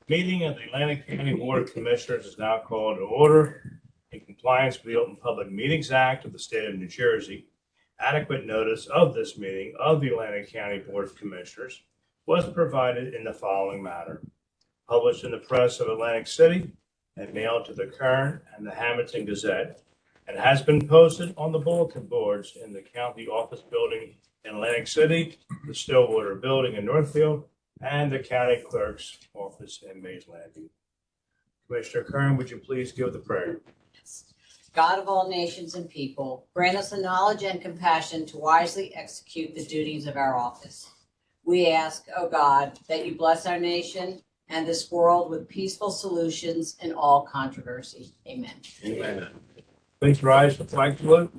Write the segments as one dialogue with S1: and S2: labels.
S1: Meeting of the Atlantic County Board of Commissioners is now called to order. In compliance with the Open Public Meetings Act of the State of New Jersey, adequate notice of this meeting of the Atlantic County Board of Commissioners was provided in the following manner. Published in the press of Atlantic City and mailed to the Kern and the Hamilton Gazette, and has been posted on the bulletin boards in the county office building in Atlantic City, the Stillwater building in Northfield, and the county clerk's office in Mays Landing. Commissioner Kern, would you please give the prayer?
S2: God of all nations and people, grant us the knowledge and compassion to wisely execute the duties of our office. We ask, O God, that you bless our nation and this world with peaceful solutions in all controversy. Amen.
S1: Amen. Please rise for flag salute.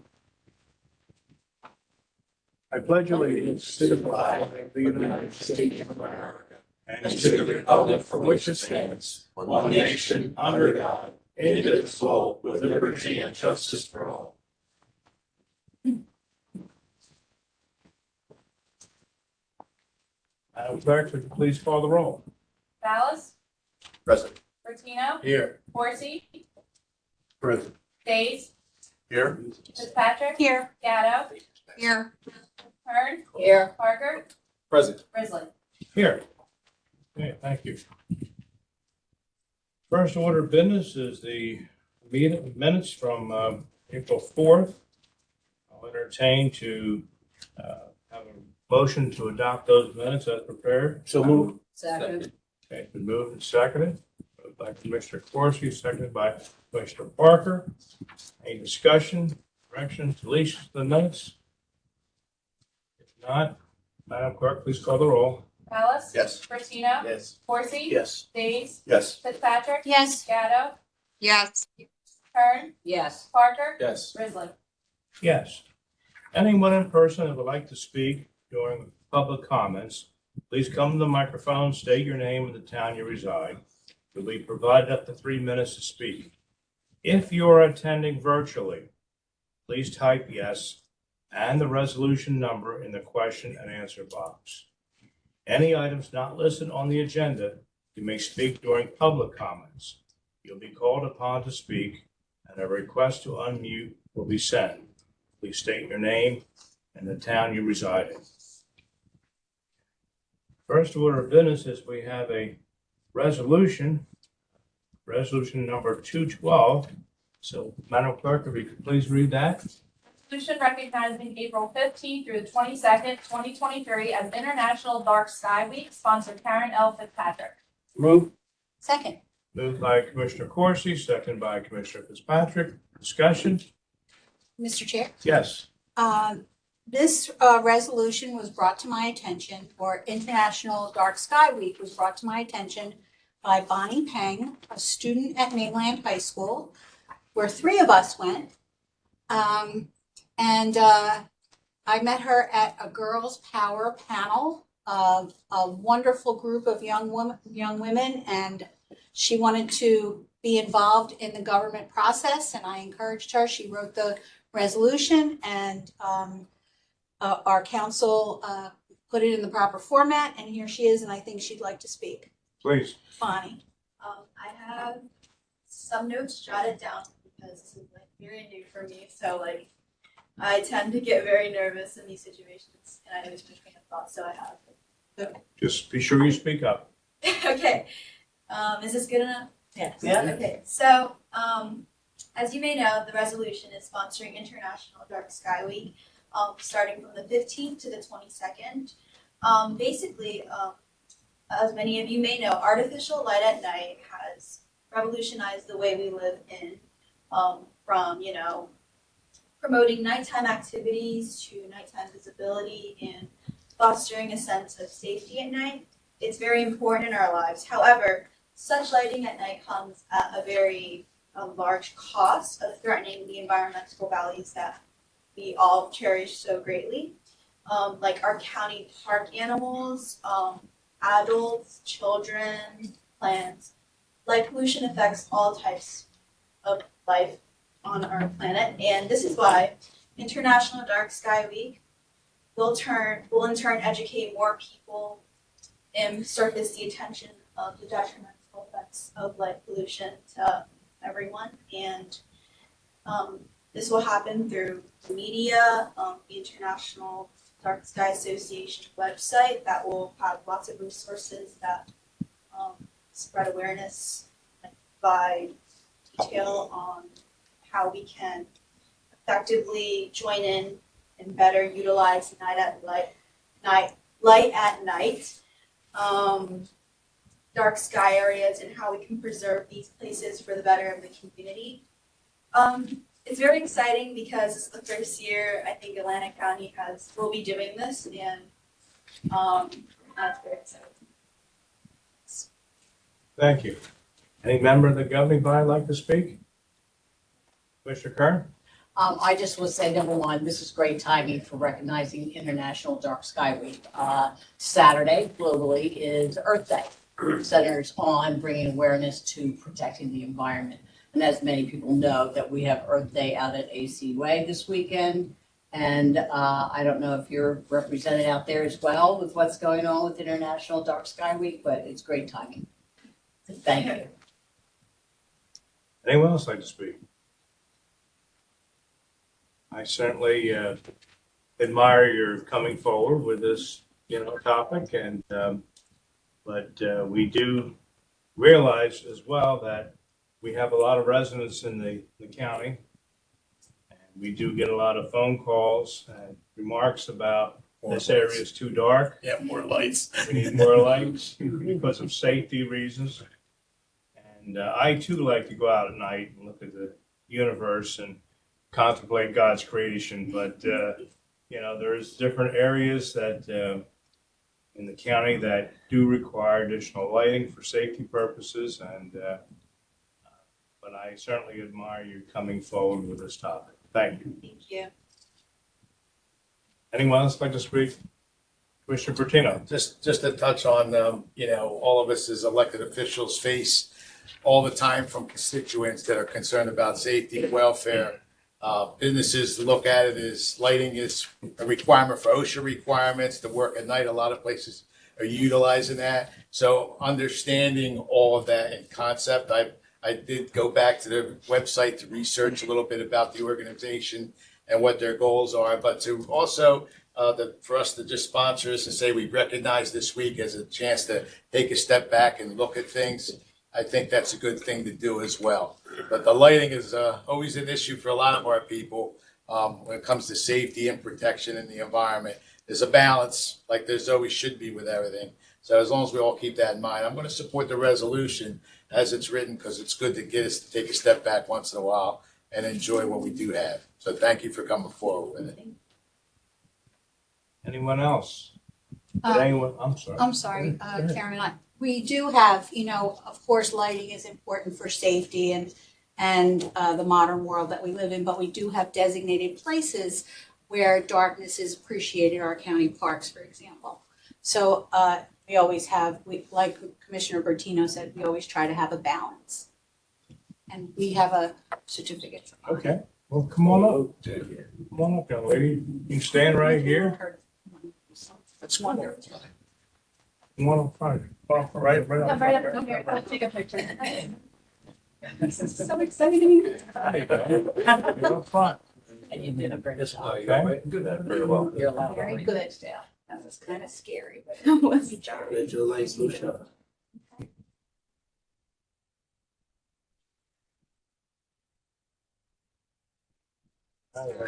S1: I pledge allegiance to the flag of the United States of America and to the republic for which it stands, one nation under God, indivisible, with liberty and justice for all. Madam Clerk, would you please call the roll?
S3: Ballas,
S1: Present.
S3: Bertino,
S1: Here.
S3: Horsey,
S1: Present.
S3: Days,
S1: Here.
S3: Fitzpatrick.
S2: Here.
S3: Gatto,
S2: Here.
S3: Kern,
S2: Here.
S3: Parker,
S1: Present.
S3: Grizzly.
S1: Here. Okay, thank you. First order of business is the minutes from April 4th. I'll entertain to have a motion to adopt those minutes as prepared.
S4: So moved.
S2: Second.
S1: Okay, it's been moved and seconded. Moved by Commissioner Corsi, seconded by Commissioner Parker. Any discussion, corrections, deletions to the minutes? If not, Madam Clerk, please call the roll.
S3: Ballas.
S4: Yes.
S3: Bertino.
S4: Yes.
S3: Horsey.
S4: Yes.
S3: Days,
S4: Yes.
S3: Fitzpatrick.
S2: Yes.
S3: Gatto,
S5: Yes.
S3: Kern,
S2: Yes.
S3: Parker,
S4: Yes.
S3: Grizzly.
S1: Yes. Anyone in person that would like to speak during public comments, please come to the microphone, state your name and the town you reside. You'll be provided up to 3 minutes to speak. If you are attending virtually, please type yes and the resolution number in the question and answer box. Any items not listed on the agenda, you may speak during public comments. You'll be called upon to speak, and a request to unmute will be sent. Please state your name and the town you reside in. First order of business is we have a resolution number 212. So, Madam Clerk, if you could please read that.
S3: Resolution recognizing April 15th through the 22nd, 2023 as International Dark Sky Week, sponsored Karen L. Fitzpatrick.
S4: Move.
S2: Second.
S1: Moved by Commissioner Corsi, seconded by Commissioner Fitzpatrick. Discussion?
S6: Mr. Chair,
S1: Yes.
S6: this resolution was brought to my attention, or International Dark Sky Week was brought to my attention by Bonnie Peng, a student at Mainland High School, where 3 of us went. I met her at a Girls Power panel of a wonderful group of young women, and she wanted to be involved in the government process, and I encouraged her. She wrote the resolution, and our council put it in the proper format, and here she is, and I think she'd like to speak.
S1: Please.
S6: Bonnie.
S7: I have some notes jotted down because this is like very new for me. So like I tend to get very nervous in these situations and I lose my train of thought. So I have.
S1: Just be sure you speak up.
S7: Okay. Is this good enough?
S6: Yes.
S7: Okay. So as you may know, the resolution is sponsoring International Dark Sky Week, starting from the 15th to the 22nd. Basically, as many of you may know, artificial light at night has revolutionized the way we live in, from, promoting nighttime activities to nighttime visibility and fostering a sense of safety at night. It's very important in our lives. However, such lighting at night comes at a very large cost of threatening the environmental values that we all cherish so greatly, like our county park animals, adults, children, plants. Light pollution affects all types of life on our planet, and this is why International Dark Sky Week will in turn educate more people and surface the attention of the detrimental effects of light pollution to everyone. And this will happen through the media, the International Dark Sky Association website that will have lots of resources that spread awareness and provide detail on how we can effectively join in and better utilize light at night, dark sky areas, and how we can preserve these places for the better of the community. It's very exciting because it's the first year I think Atlantic County will be doing this, and that's very exciting.
S1: Thank you. Any member of the governing body like to speak? Commissioner Kern?
S2: I just want to say, number one, this is great timing for recognizing International Dark Sky Week. Saturday globally is Earth Day. Centers on bringing awareness to protecting the environment. And as many people know, that we have Earth Day out at AC Way this weekend. And I don't know if you're represented out there as well with what's going on with International Dark Sky Week, but it's great timing. Thank you.
S1: Anyone else like to speak? I certainly admire your coming forward with this, topic, and but we do realize as well that we have a lot of residents in the county, and we do get a lot of phone calls and remarks about this area is too dark.
S4: Yeah, more lights.
S1: We need more lights because of safety reasons. And I too like to go out at night and look at the universe and contemplate God's creation. But, there's different areas that in the county that do require additional lighting for safety purposes. And but I certainly admire you coming forward with this topic. Thank you.
S7: Thank you.
S1: Anyone else like to speak? Commissioner Bertino.
S4: Just to touch on, all of us as elected officials face all the time from constituents that are concerned about safety, welfare. Businesses look at it as lighting is a requirement for OSHA requirements to work at night. A lot of places are utilizing that. So understanding all of that in concept, I did go back to the website to research a little bit about the organization and what their goals are, but to also for us to just sponsor us and say we recognize this week as a chance to take a step back and look at things. I think that's a good thing to do as well. But the lighting is always an issue for a lot of our people when it comes to safety and protection in the environment. There's a balance, like there's always should be with everything. So as long as we all keep that in mind, I'm going to support the resolution as it's written because it's good to get us to take a step back once in a while and enjoy what we do have. So thank you for coming forward with it.
S1: Anyone else? I'm sorry.
S6: I'm sorry, Karen and I. We do have, of course, lighting is important for safety and the modern world that we live in, but we do have designated places where darkness is appreciated, our county parks, for example. So we always have, like Commissioner Bertino said, we always try to have a balance. And we have a certificate.
S1: Okay, well, come on up. Come on up, young lady. You can stand right here.
S6: That's wonderful.
S1: Come on up front. Come on, right up
S3: Come right up
S1: front.
S3: here, let's take a picture. This is so exciting.
S1: You're up front.
S2: And you did a great job.
S1: Okay.
S4: Very well.
S2: You're allowed.
S6: Very good.
S2: Yeah.
S6: That was kind of scary, but
S2: It
S6: was
S2: Good job.
S4: Very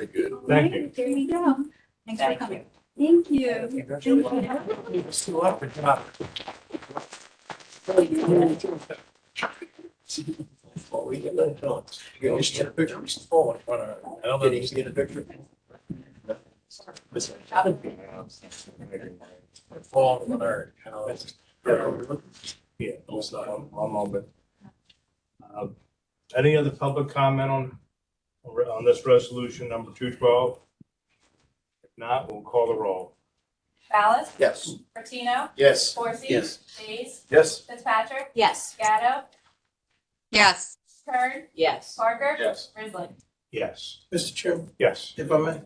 S4: good.
S1: Thank you.
S6: there you go. Thanks for coming.
S7: Thank you.
S1: Still up, but not.
S4: We can let it go. You can just get a picture. I don't know if you can get a picture. Fall on earth.
S1: Yeah, one moment. Any other public comment on this resolution number 212? If not, we'll call the roll.
S3: Ballas?
S4: Yes.
S3: Bertino?
S4: Yes.
S3: Corsi?
S4: Yes.
S3: Hayes?
S4: Yes.
S3: Fitzpatrick?
S6: Yes.
S3: Gatto?
S5: Yes.
S3: Kern?
S2: Yes.
S3: Parker?
S4: Yes.
S3: Grizzly?
S1: Yes.
S8: Mr. Chairman,
S1: Yes.
S8: if I may.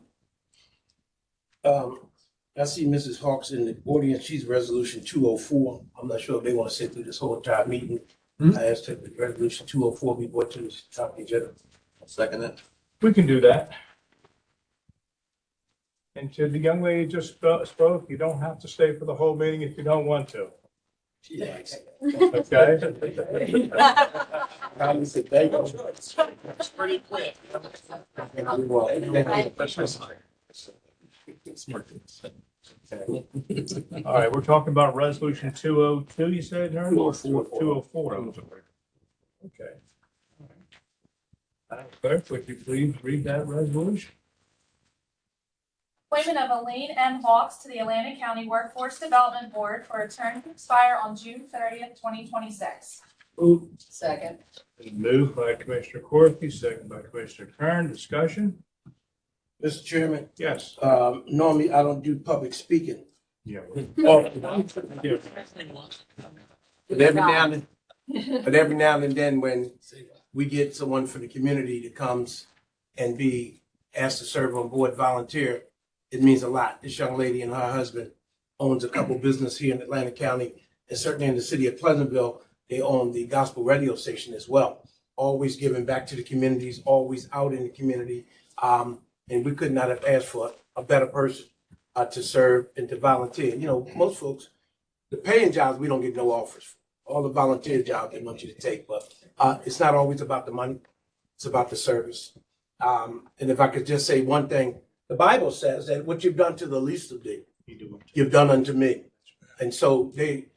S8: I see Mrs. Hawks in the audience. She's resolution 204. I'm not sure if they want to sit through this whole entire meeting I asked that the resolution 204 be brought to the top of the agenda.
S9: Second it.
S1: We can do that. And to the young lady who just spoke, you don't have to stay for the whole meeting if you don't want to. Okay?
S8: It's pretty quick.
S1: All right, we're talking about resolution 202, you said, Herb?
S8: 204.
S1: 204, I'm sorry. Okay. Madam Clerk, would you please read that resolution?
S3: Appointment of Elaine M. Hawks to the Atlantic County Workforce Development Board for a term to expire on June 30th, 2026.
S2: Second.
S1: Moved by Commissioner Corthy, second by Commissioner Kern. Discussion?
S8: Mr. Chairman,
S1: Yes.
S8: normally I don't do public speaking,
S1: Yeah.
S8: but every now and then when we get someone from the community that comes and be asked to serve on board volunteer, it means a lot. This young lady and her husband owns a couple business here in Atlantic County, and certainly in the city of Pleasantville, they own the gospel radio station as well. Always giving back to the communities, always out in the community. And we could not have asked for a better person to serve and to volunteer. You know, most folks, the paying jobs, we don't get no offers for. All the volunteer jobs they want you to take, but it's not always about the money. It's about the service. And if I could just say one thing, the Bible says that what you've done to the least of them, you've done unto me. And so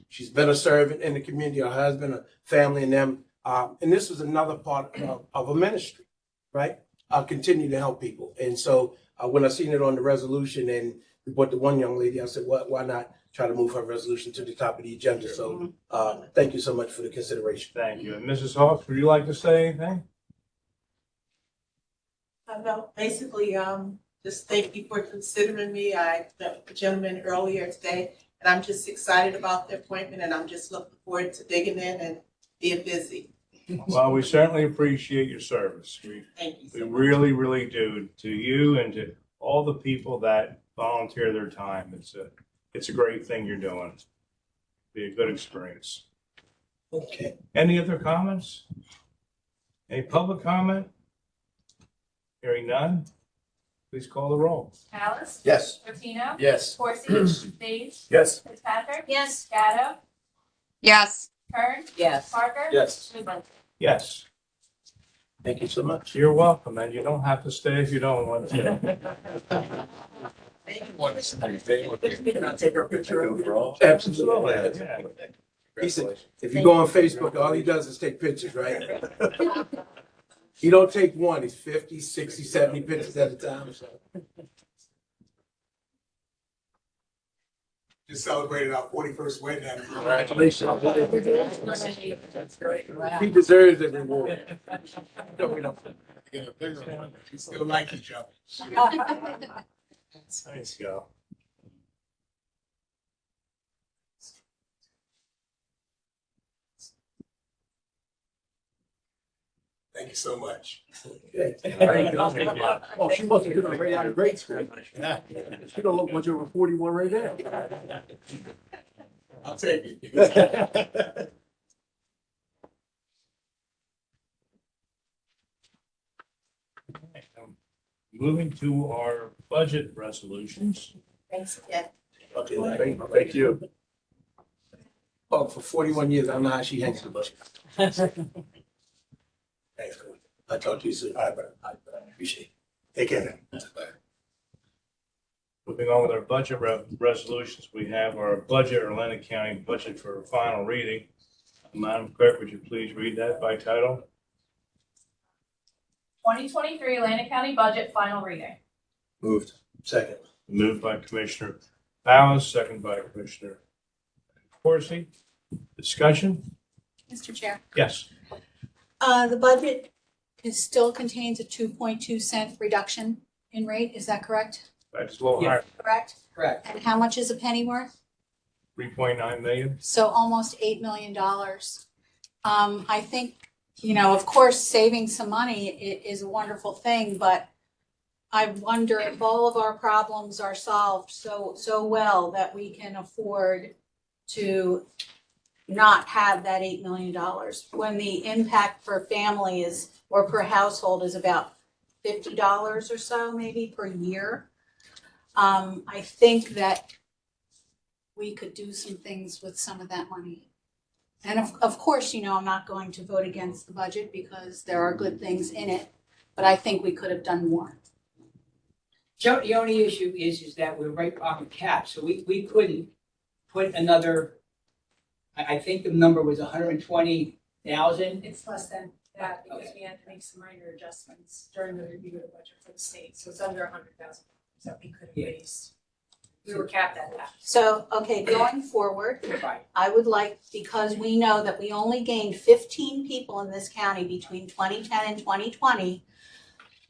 S8: she's been a servant in the community, her husband, her family, and them. And this is another part of a ministry, right? Continue to help people. And so when I seen it on the resolution and we brought the one young lady, I said, why not try to move her resolution to the top of the agenda? So thank you so much for the consideration.
S1: Thank you. And Mrs. Hawks, would you like to say anything?
S10: No, basically, just thank you for considering me. I met the gentleman earlier today, and I'm just excited about the appointment, and I'm just looking forward to digging in and being busy.
S1: Well, we certainly appreciate your service.
S10: Thank you
S1: We
S10: so much.
S1: really, really do, to you and to all the people that volunteer their time. It's a great thing you're doing. Be a good experience.
S8: Okay.
S1: Any other comments? Any public comment? Hearing none, please call the roll.
S3: Alice?
S8: Yes.
S3: Martino?
S4: Yes.
S3: Corsi? Page?
S8: Yes.
S3: Fitzpatrick?
S6: Yes.
S3: Gatto?
S5: yes,
S3: Kern?
S2: Yes.
S3: Parker?
S8: Yes.
S3: Goodman?
S1: Yes,
S8: Thank you so much.
S1: you're welcome, and you don't have to stay if you don't want to.
S8: Absolutely.
S1: Yeah.
S8: He said, if you go on Facebook, all he does is take pictures, right? He don't take one, he's 50, 60, 70 pictures at a time. So.
S11: Just celebrated our 41st wedding anniversary.
S8: Congratulations.
S2: That's great. Wow.
S8: He deserves the reward.
S11: Get a bigger one. We still like each other.
S1: Nice go.
S11: Thank you so much.
S8: Okay.
S1: you.
S8: Oh, she must have been right out of grade school. She don't look much over 41 right now.
S11: I'll take it.
S1: Moving to our budget resolutions.
S10: Thanks again.
S8: Okay, thank you. Oh, for 41 years, I don't know how she hangs the budget. Thanks, Coach. I'll talk to you soon. All right, brother. Appreciate it.
S11: Take care.
S1: Moving on with our budget resolutions, we have our budget, or Atlantic County budget for final reading. Madam Clerk, would you please read that by title?
S3: 2023 Atlantic County Budget, final reading.
S8: Moved. Second.
S1: Moved by Commissioner Ballas, second by Commissioner Corsi. Discussion?
S6: Mr. Chair.
S1: Yes.
S6: The budget still contains a 2.2 cent reduction in rate, is that correct?
S1: That's a little higher,
S6: Correct?
S2: Correct.
S6: And how much is a penny worth?
S1: 3.9 million.
S6: So almost $8 million. I think, of course, saving some money is a wonderful thing, but I wonder if all of our problems are solved so well that we can afford to not have that $8 million when the impact per family is, or per household is about $50 or so maybe per year. I think that we could do some things with some of that money. And of course, you know, I'm not going to vote against the budget because there are good things in it, but I think we could have done more.
S9: Joe, the only issue is that we're right on the cap, so we couldn't put another, I think the number was 120,000.
S12: It's less than that because we had to make some minor adjustments during the review of the budget for the state, so it's under $100,000 that we could have raised. We were capped at that.
S6: So, okay, going forward,
S9: Right.
S6: I would like, because we know that we only gained 15 people in this county between 2010 and 2020,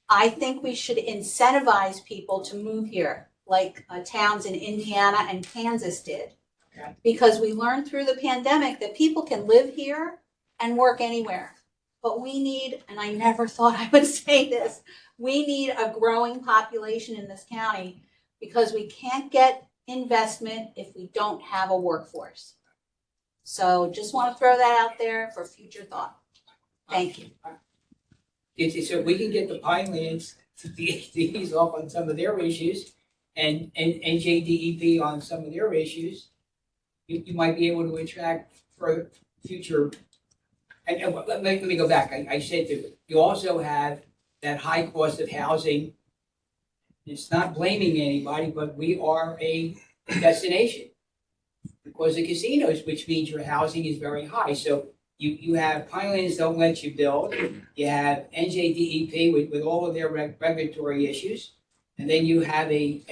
S6: I think we should incentivize people to move here, like towns in Indiana and Kansas did.
S9: Okay.
S6: Because we learned through the pandemic that people can live here and work anywhere. But we need, and I never thought I would say this, we need a growing population in this county because we can't get investment if we don't have a workforce. So just want to throw that out there for future thought. Thank you.
S9: It's so we can get the Pinelands to ease off on some of their issues and NJDEP on some of their issues. You might be able to attract for future. And let me go back. I said to you also have that high cost of housing. It's not blaming anybody, but we are a destination because of casinos, which means your housing is very high. So you have Pinelands don't let you build. You have NJDEP with all of their regulatory issues, and then you have an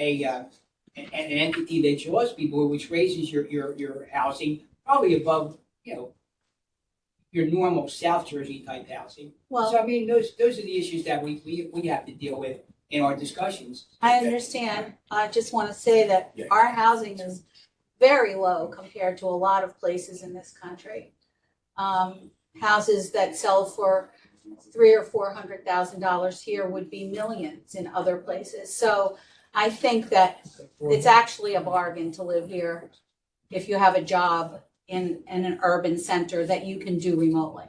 S9: entity that Jaws Board, which raises your housing probably above your normal South Jersey type housing.
S6: Well,
S9: So I mean, those are the issues that we have to deal with in our discussions.
S6: I understand. I just want to say that our housing is very low compared to a lot of places in this country. Houses that sell for $300,000 or $400,000 here would be millions in other places. So I think that it's actually a bargain to live here if you have a job in an urban center that you can do remotely.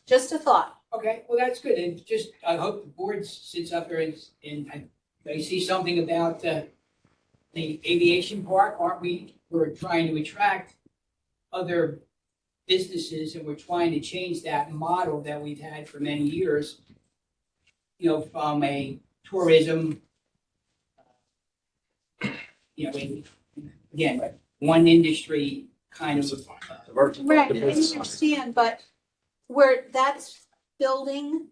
S6: Just a thought.
S9: Okay, well, that's good, and just, I hope the board sits up there and they see something about the aviation park, we're trying to attract other businesses, and we're trying to change that model that we've had for many years, from a tourism, again, one industry kind of.
S6: Right, I understand, but where that's building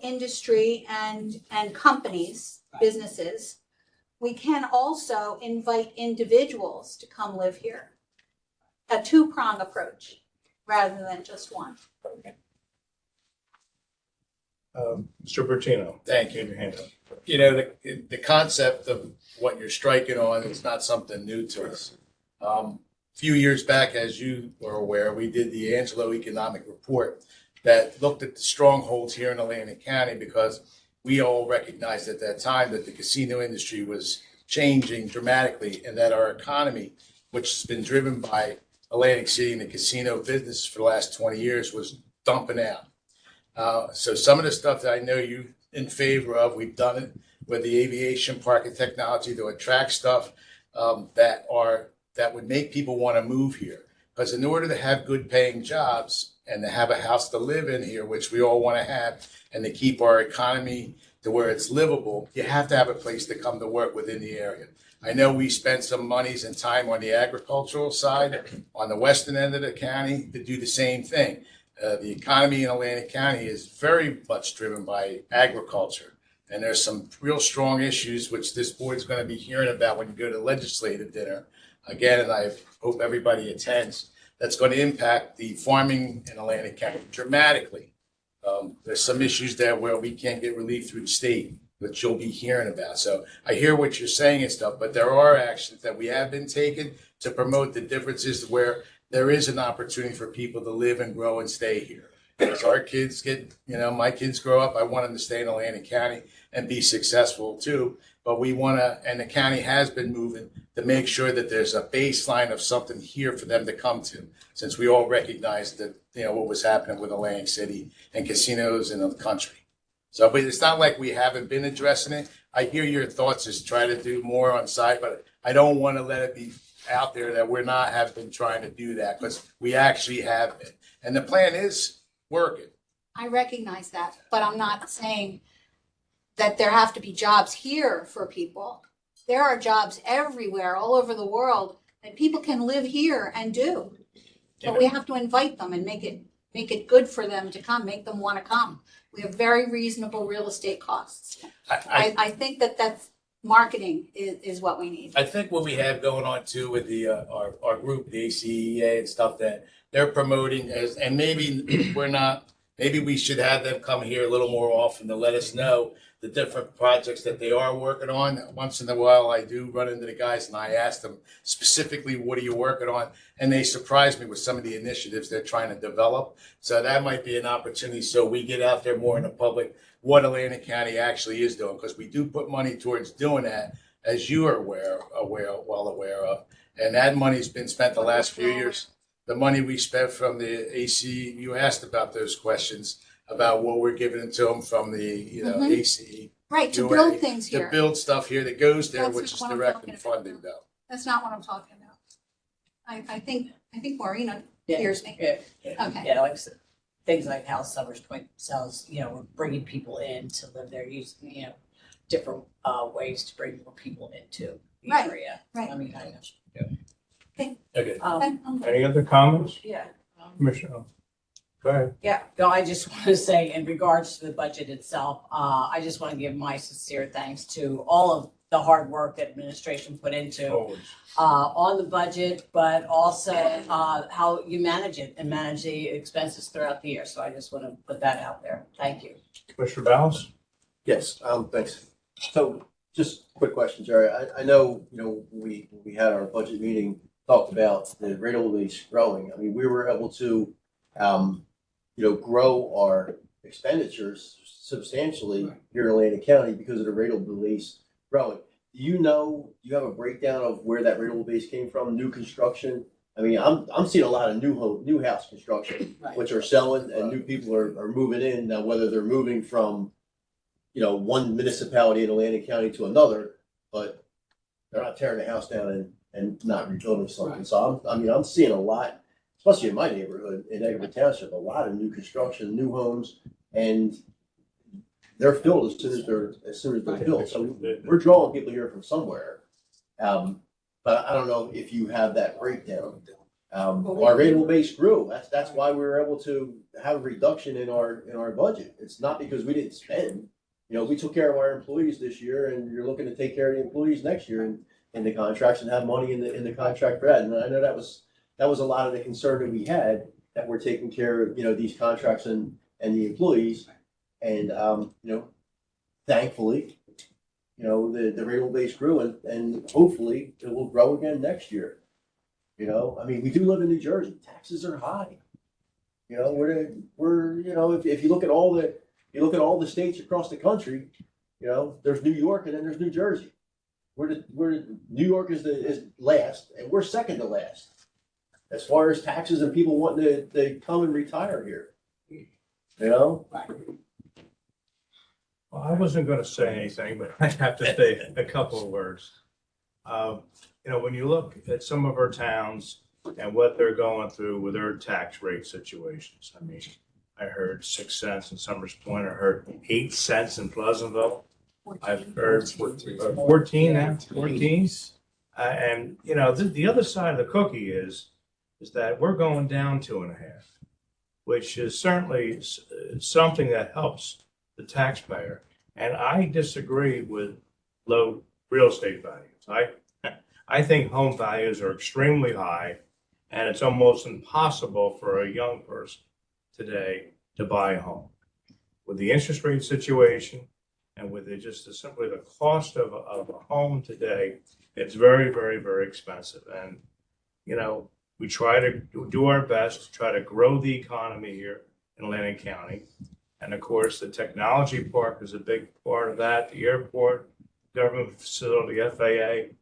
S6: industry and companies, businesses, we can also invite individuals to come live here. A two-prong approach rather than just one.
S1: Mr. Bertino.
S4: Thank you.
S1: Your hand up.
S4: The concept of what you're striking on is not something new to us. A few years back, as you were aware, we did the Angelo Economic Report that looked at the strongholds here in Atlantic County because we all recognized at that time that the casino industry was changing dramatically and that our economy, which has been driven by Atlantic City and the casino business for the last 20 years, was dumping out. So some of the stuff that I know you in favor of, we've done it with the aviation park and technology to attract stuff that would make people want to move here. Because in order to have good paying jobs and to have a house to live in here, which we all want to have, and to keep our economy to where it's livable, you have to have a place to come to work within the area. I know we spent some monies and time on the agricultural side, on the western end of the county, to do the same thing. The economy in Atlantic County is very much driven by agriculture. And there's some real strong issues, which this board's going to be hearing about when you go to legislative dinner. Again, and I hope everybody attends, that's going to impact the farming in Atlantic County dramatically. There's some issues there where we can't get relief through the state, which you'll be hearing about. So I hear what you're saying and stuff, but there are actions that we have been taking to promote the differences where there is an opportunity for people to live and grow and stay here. As our kids get, my kids grow up, I want them to stay in Atlantic County and be successful too. but we want to, and the county has been moving to make sure that there's a baseline of something here for them to come to, since we all recognize that, what was happening with Atlantic City and casinos in the country. So, but it's not like we haven't been addressing it. I hear your thoughts is try to do more on site, but I don't want to let it be out there that we're not have been trying to do that, because we actually have been. And the plan is working.
S6: I recognize that, but I'm not saying that there have to be jobs here for people. There are jobs everywhere, all over the world, that people can live here and do. But we have to invite them and make it good for them to come, make them want to come. We have very reasonable real estate costs. I think that's marketing is what we need.
S4: I think what we have going on too with the our group, the ACEA and stuff, that they're promoting and maybe maybe we should have them come here a little more often to let us know the different projects that they are working on. Once in a while, I do run into the guys and I ask them specifically, what are you working on? And they surprise me with some of the initiatives they're trying to develop. So that might be an opportunity. So we get out there more in the public, what Atlantic County actually is doing, because we do put money towards doing that, as you are well aware of. And that money's been spent the last few years. The money we spent from the AC, you asked about those questions, about what we're giving to them from the, ACE.
S6: Right, to
S4: UA,
S6: build things here.
S4: To build stuff here that goes there,
S6: That's
S4: which is
S6: what I'm
S4: direct
S6: talking
S4: and
S6: about.
S4: funding though.
S6: That's not what I'm talking about. I think Maureen
S2: Yeah.
S6: hears me.
S2: Yeah.
S6: Okay.
S2: Yeah, like I said, things like how Summers Point sells, we're bringing people in to live there, using, different ways to bring more people into the
S6: Right,
S2: area.
S6: right.
S2: I mean, I know.
S1: Okay.
S6: Okay, I'm good.
S1: Any other comments?
S2: Yeah.
S1: Commissioner? Go ahead.
S2: Yeah, no, I just want to say in regards to the budget itself, I just want to give my sincere thanks to all of the hard work that administration put into
S1: Always.
S2: on the budget, but also how you manage it and manage the expenses throughout the year. So I just want to put that out there. Thank you.
S1: Commissioner Ballas?
S13: Yes, thanks. So just a quick question, Jerry. I know, we had our budget meeting, talked about the rateable base growing. I mean, we were able to, grow our expenditures substantially here in Atlantic County because of the rateable base growing. Do you have a breakdown of where that rateable base came from, new construction? I mean, I'm seeing a lot of new house construction, which are selling, and new people are moving in. Now, whether they're moving from, one municipality in Atlantic County to another, but they're not tearing the house down and not rebuilding something. So I'm seeing a lot, especially in my neighborhood, in Edgewood Township, a lot of new construction, new homes, and they're filled as soon as they're built. So we're drawing people here from somewhere. But I don't know if you have that breakdown. Our rateable base grew. That's why we were able to have a reduction in our budget. It's not because we didn't spend. We took care of our employees this year, and you're looking to take care of the employees next year in the contracts and have money in the contract for that. And I know that was a lot of the concern that we had, that we're taking care of these contracts and the employees. And thankfully, the rateable base grew, and hopefully it will grow again next year. We do live in New Jersey. Taxes are high. If you look at all the states across the country, there's New York and then there's New Jersey. New York is last, and we're second to last as far as taxes and people wanting to come and retire here.
S1: Well, I wasn't going to say anything, but I have to say a couple of words. When you look at some of our towns and what they're going through with their tax rate situations, I mean, I heard 6 cents in Summers Point. I heard 8 cents in Pleasantville. I've heard 14 now, 14. And, the other side of the cookie is that we're going down 2.5, which is certainly something that helps the taxpayer. And I disagree with low real estate values. I think home values are extremely high, and it's almost impossible for a young person today to buy a home. With the interest rate situation and with simply the cost of a home today, it's very, very, very expensive. And, we try to do our best to try to grow the economy here in Atlantic County. And of course, the technology park is a big part of that, the airport, government facility, FAA,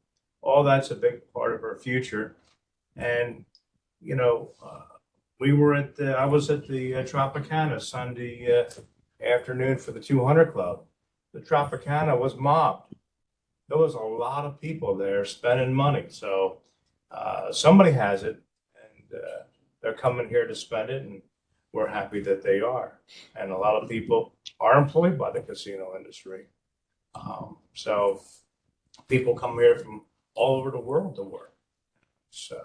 S1: all that's a big part of our future. And, you know, I was at the Tropicana Sunday afternoon for the 200 Club. The Tropicana was mobbed. There was a lot of people there spending money. So somebody has it, and they're coming here to spend it, and we're happy that they are. And a lot of people are employed by the casino industry. So people come here from all over the world to work. So,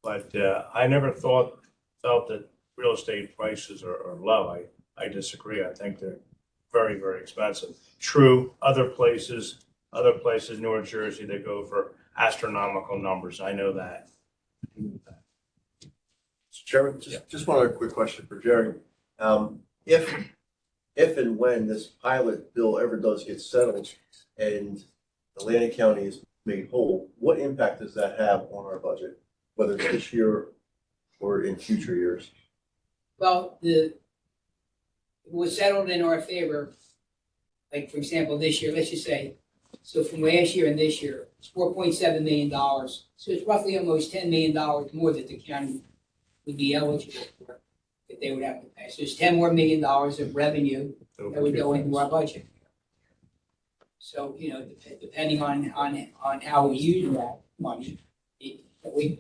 S1: but I never felt that real estate prices are low. I disagree. I think they're very, very expensive. True, other places, New Jersey, they go for astronomical numbers. I know that.
S13: Mr. Chairman, just one other quick question for Jerry. If and when this pilot bill ever does get settled and Atlantic County is made whole, what impact does that have on our budget, whether it's this year or in future years?
S9: Well, it was settled in our favor. Like, for example, this year, let's just say, so from last year and this year, it's $4.7 million. So it's roughly almost $10 million more that the county would be eligible for, that they would have to pay. So it's $10 million more of revenue that would go into our budget. So, you know, depending on how we use that money, we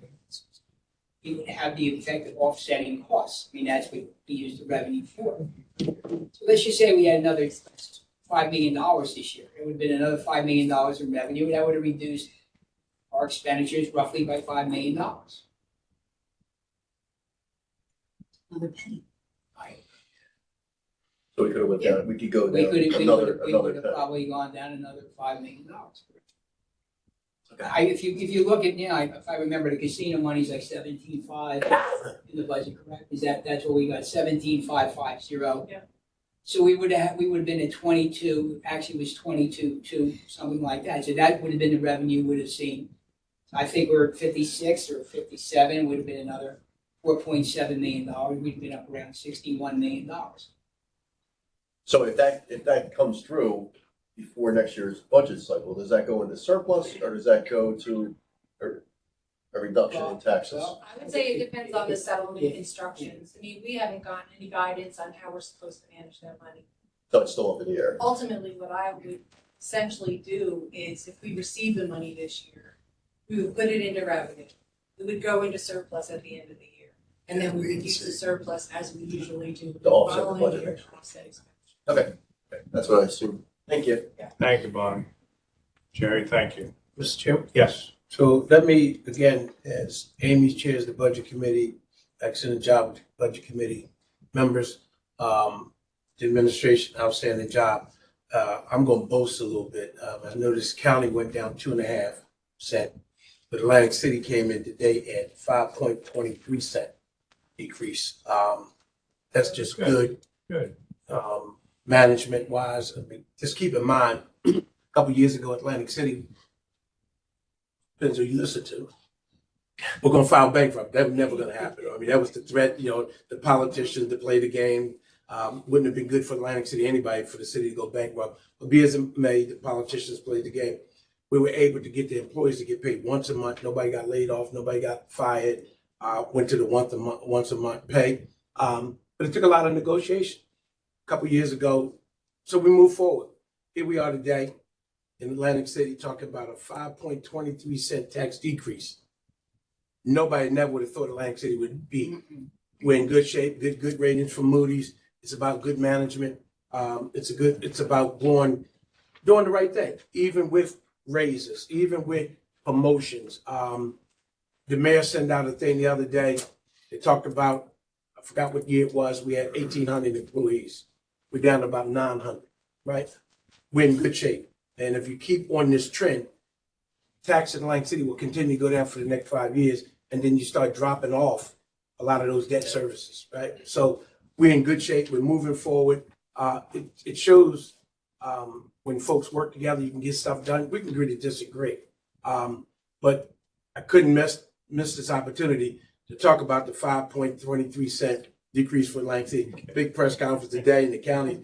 S9: would have the effect of offsetting costs. I mean, that's what we use the revenue for. So let's just say we had another $5 million this year. It would have been another $5 million in revenue. That would have reduced our expenditures roughly by $5 million.
S2: Another penny.
S13: So we could have went down, we could go
S9: We
S13: down
S9: could have
S13: another penny.
S9: probably gone down another $5 million. If you look at now, if I remember, the casino money's like 17.5 in the budget, correct? That's what we got, 17.550.
S12: Yeah.
S9: So we would have been at 22, actually it was 22.2, something like that. So that would have been the revenue we would have seen. I think we're at 56 or 57, would have been another $4.7 million. We'd have been up around $61 million.
S13: So if that comes through before next year's budget cycle, does that go into surplus or does that go to a reduction in taxes?
S9: Well,
S12: I would say it depends on the settlement instructions. I mean, we haven't gotten any guidance on how we're supposed to manage that money.
S13: So it's still up in the air.
S12: Ultimately, what I would essentially do is if we receive the money this year, we would put it into revenue. It would go into surplus at the end of the year. And then we would use the surplus as we usually do.
S13: To offset the
S12: following
S13: budget
S12: year,
S13: next year.
S12: offset expenses.
S13: Okay, that's what I assumed. Thank you.
S1: Thank you, Bonnie. Jerry, thank you.
S8: Mr. Chairman?
S1: Yes.
S8: So let me, again, as Amy chairs the budget committee, excellent job with the budget committee members, the administration, outstanding job. I'm gonna boast a little bit. I noticed county went down 2.5%, but Atlantic City came in today at 5.23 cent decrease. That's just good.
S1: Good.
S8: Management wise, I mean, just keep in mind, a couple years ago, Atlantic City, depends who you listen to, we're gonna file bankrupt. That was never gonna happen. I mean, that was the threat, you know, the politicians to play the game. Wouldn't have been good for Atlantic City, anybody, for the city to go bankrupt. But be as it may, the politicians played the game. We were able to get the employees to get paid once a month. Nobody got laid off. Nobody got fired. Went to the once a month pay. But it took a lot of negotiation a couple years ago. So we moved forward. Here we are today in Atlantic City talking about a 5.23 cent tax decrease. Nobody never would have thought Atlantic City would be. We're in good shape, good ratings from Moody's. It's about good management. It's about doing the right thing, even with raises, even with promotions. The mayor sent out a thing the other day. They talked about, I forgot what year it was, we had 1,800 employees. We're down to about 900, right? We're in good shape. And if you keep on this trend, tax in Atlantic City will continue to go down for the next 5 years. And then you start dropping off a lot of those debt services, right? So we're in good shape. We're moving forward. It shows when folks work together, you can get stuff done. We can agree to disagree. But I couldn't miss this opportunity to talk about the 5.23 cent decrease for Atlantic City. Big press conference today in the county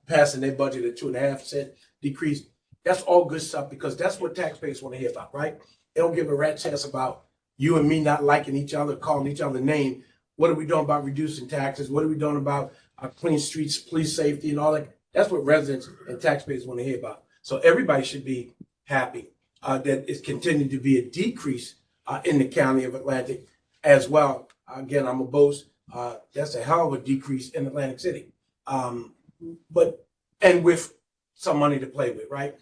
S8: passing their budget at 2.5 cent decrease. That's all good stuff because that's what taxpayers want to hear about, right? They don't give a rat's ass about you and me not liking each other, calling each other name. What are we doing about reducing taxes? What are we doing about clean streets, police safety, and all that? That's what residents and taxpayers want to hear about. So everybody should be happy that it's continued to be a decrease in the county of Atlantic as well. Again, I'm a boast. That's a hell of a decrease in Atlantic City. But with some money to play with, right?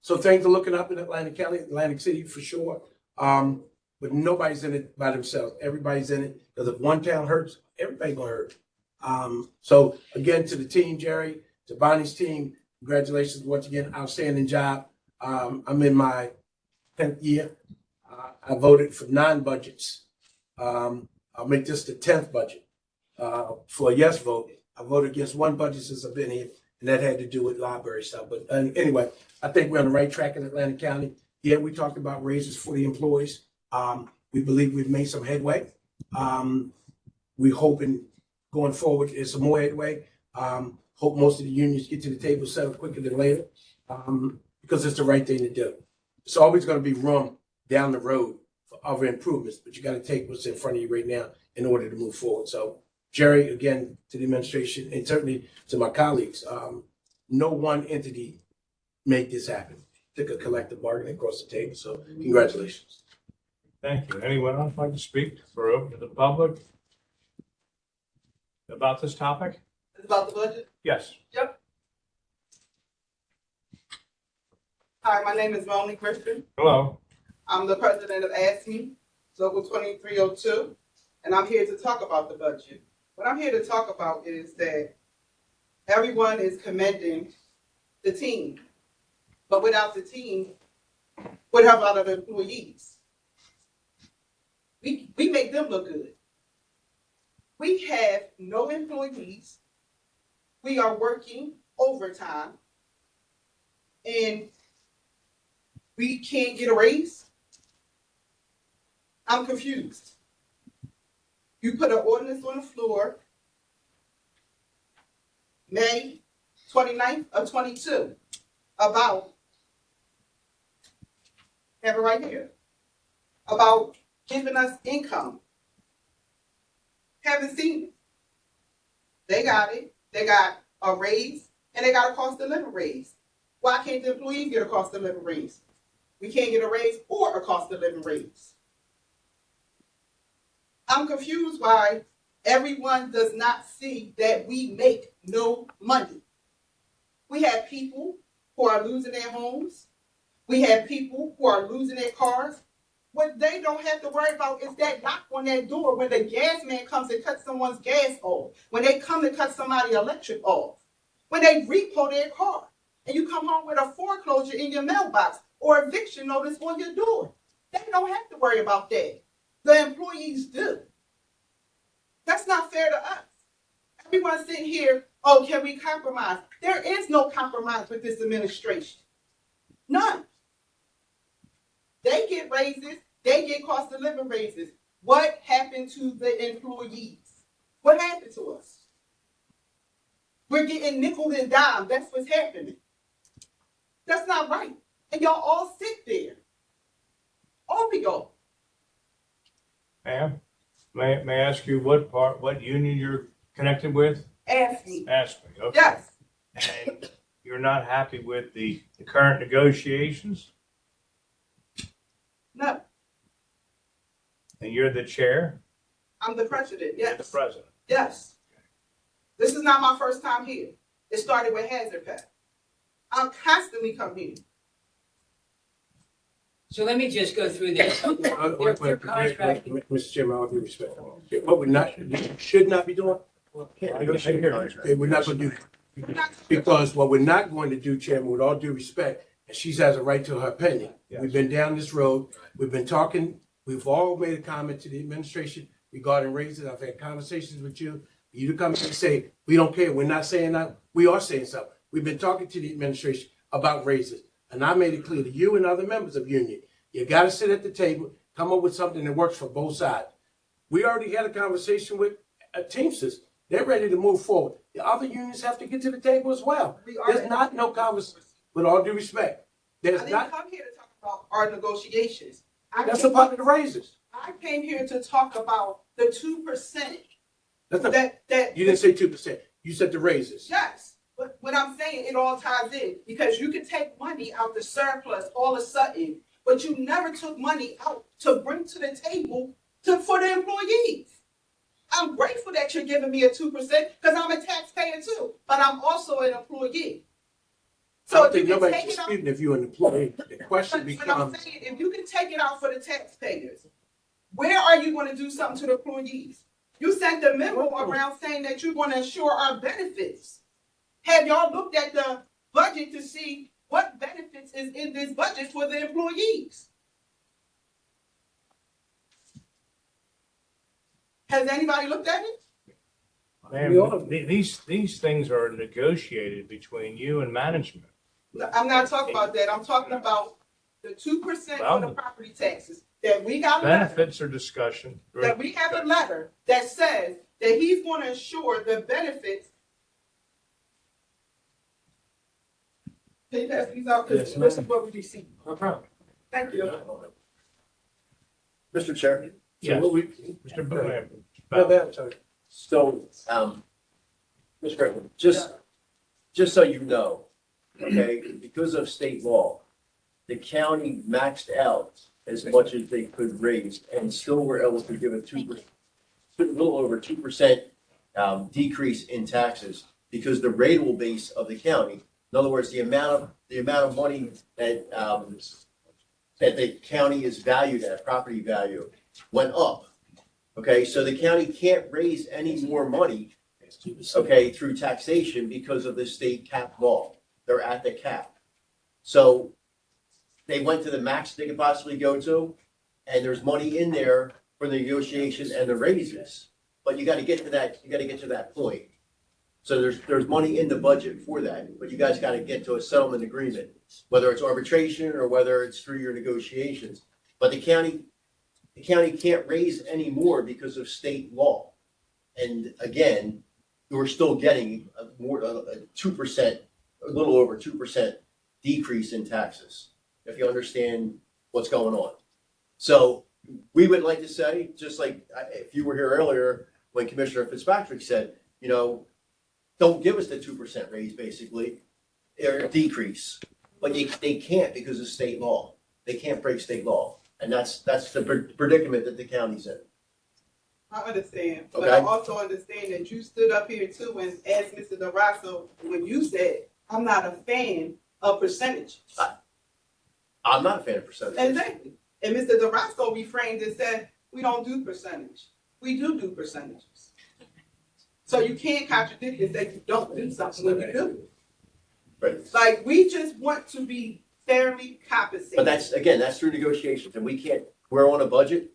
S8: So things are looking up in Atlantic County, Atlantic City for sure. But nobody's in it by themselves. Everybody's in it because if one town hurts, everybody's gonna hurt. So again, to the team, Jerry, to Bonnie's team, congratulations once again, outstanding job. I'm in my 10th year. I voted for 9 budgets. I'll make this the 10th budget for a yes vote. I voted against 1 budget since I've been here, and that had to do with library stuff. But anyway, I think we're on the right track in Atlantic County. Yeah, we talked about raises for the employees. We believe we've made some headway. We're hoping going forward there's some more headway. Hope most of the unions get to the table settle quicker than later because it's the right thing to do. It's always going to be room down the road for other improvements, but you got to take what's in front of you right now in order to move forward. So, Jerry, again, to the administration and certainly to my colleagues, no one entity made this happen. Took a collective bargaining across the table. So, congratulations.
S1: Thank you. Anyone else like to speak for open to the public about this topic?
S10: It's about the budget?
S1: Yes.
S10: Yep. Hi, my name is Melanie Christian.
S1: Hello.
S10: I'm the president of ASME, Local 2302, and I'm here to talk about the budget. What I'm here to talk about is that everyone is commending the team, but without the team, what about the employees? We make them look good. We have no employees. We are working overtime, and we can't get a raise. I'm confused. You put an ordinance on the floor May 29th of 22 about, have it right here, about giving us income. Haven't seen it. They got it. They got a raise and they got a cost of living raise. Why can't the employees get a cost of living raise? We can't get a raise or a cost of living raise. I'm confused why everyone does not see that we make no money. We have people who are losing their homes. We have people who are losing their cars. What they don't have to worry about is that knock on that door when the gas man comes to cut someone's gas off, when they come to cut somebody's electric off, when they repo their car, and you come home with a foreclosure in your mailbox or eviction notice on your door. They don't have to worry about that. The employees do. That's not fair to us. Everyone's sitting here, oh, can we compromise? There is no compromise with this administration. None. They get raises. They get cost of living raises. What happened to the employees? What happened to us? We're getting nickel and dime. That's what's happening. That's not right. And y'all all sit there. All of y'all.
S1: Ma'am, may I ask you what union you're connected with?
S10: Ask me.
S1: Ask me, okay.
S10: Yes.
S1: And you're not happy with the current negotiations?
S10: No.
S1: And you're the chair?
S10: I'm the president. Yes.
S1: You're the president.
S10: Yes. This is not my first time here. It started with Hazard Pay. I'll constantly come here.
S9: So let me just go through this. They're contracting.
S8: Mr. Chairman, all due respect. What we should not be doing, we're not going to do. Because what we're not going to do, Chairman, with all due respect, and she has a right to her opinion.
S1: Yes.
S8: We've been down this road. We've been talking. We've all made a comment to the administration regarding raises. I've had conversations with you. You to come and say, we don't care. We're not saying that. We are saying something. We've been talking to the administration about raises. And I made it clear to you and other members of union, you got to sit at the table, come up with something that works for both sides. We already had a conversation with Teamsters. They're ready to move forward. The other unions have to get to the table as well. There's not no conversation. with all due respect.
S10: I
S8: There's
S10: didn't
S8: not,
S10: come here to talk about our negotiations.
S8: that's a part of the raises.
S10: I came here to talk about the 2%
S8: That's not,
S10: that.
S8: you didn't say 2%. You said the raises.
S10: Yes, but what I'm saying, it all ties in, because you can take money out the surplus all of a sudden, but you never took money out to bring to the table for the employees. I'm grateful that you're giving me a 2% because I'm a taxpayer too, but I'm also an employee.
S8: I don't
S10: if you
S8: think
S10: can
S8: nobody's
S10: take it out-
S8: disputing if you're an employee. The question
S10: But I'm
S8: becomes,
S10: saying, if you can take it out for the taxpayers, where are you going to do something to the employees? You sent the memo around saying that you're going to ensure our benefits. Have y'all looked at the budget to see what benefits is in this budget for the employees? Has anybody looked at it?
S1: Ma'am, these things are negotiated between you and management.
S10: No, I'm not talking about that. I'm talking about the 2% for the property taxes that we got a letter,
S1: Benefits are discussion.
S10: that we have a letter that says that he's going to ensure the benefits. Can you pass these out? Because this is what we received.
S1: No problem.
S10: Thank you.
S13: Mr. Chair.
S1: Yes.
S8: what we,
S1: Mr. Bowman.
S13: So, Mr. Griffin, just so you know, okay, because of state law, the county maxed out as much as they could raise and still were able to give a 2%, a little over 2% decrease in taxes because the rateable base of the county, in other words, the amount of money that that the county is valued at, property value, went up. Okay, so the county can't raise any more money, okay, through taxation because of the state cap law. They're at the cap. So they went to the max they could possibly go to, and there's money in there for the negotiation and the raises. But you gotta get to that point. So there's money in the budget for that, but you guys gotta get to a settlement agreement, whether it's arbitration or whether it's through your negotiations. But the county can't raise any more because of state law. And again, we're still getting a 2%, a little over 2% decrease in taxes, if you understand what's going on. So we would like to say, just like if you were here earlier, when Commissioner Fitzpatrick said, you know, don't give us the 2% raise basically, or decrease. But they can't because of state law. They can't break state law. And that's the predicament that the county's in.
S10: I understand, but
S13: Okay.
S10: I also understand that you stood up here too and asked Mr. DeRosso when you said, I'm not a fan of percentages.
S13: I'm not a fan of percentages.
S10: Exactly. And Mr. DeRosso refrained and said, we don't do percentage. We do percentages. So you can't contradict and say you don't do something when you do.
S13: Right.
S10: Like, we just want to be fairly compensated.
S13: But that's through negotiations, and we're on a budget.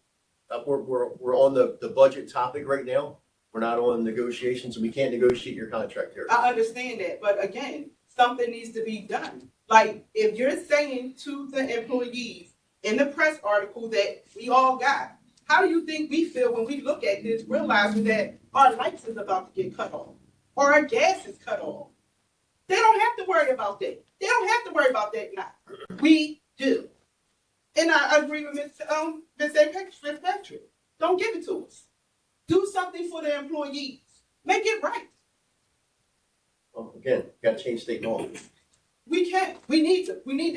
S13: We're on the budget topic right now. We're not on negotiations, and we can't negotiate your contract here.
S10: I understand that, but again, something needs to be done. Like, if you're saying to the employees in the press article that we all got, how do you think we feel when we look at this, realizing that our lights is about to get cut off, or our gas is cut off? They don't have to worry about that. They don't have to worry about that now. We do. And I agree with Ms. Fitzpatrick. Don't give it to us. Do something for the employees. Make it right.
S13: Well, again, got to change state law.
S10: We can't. We need to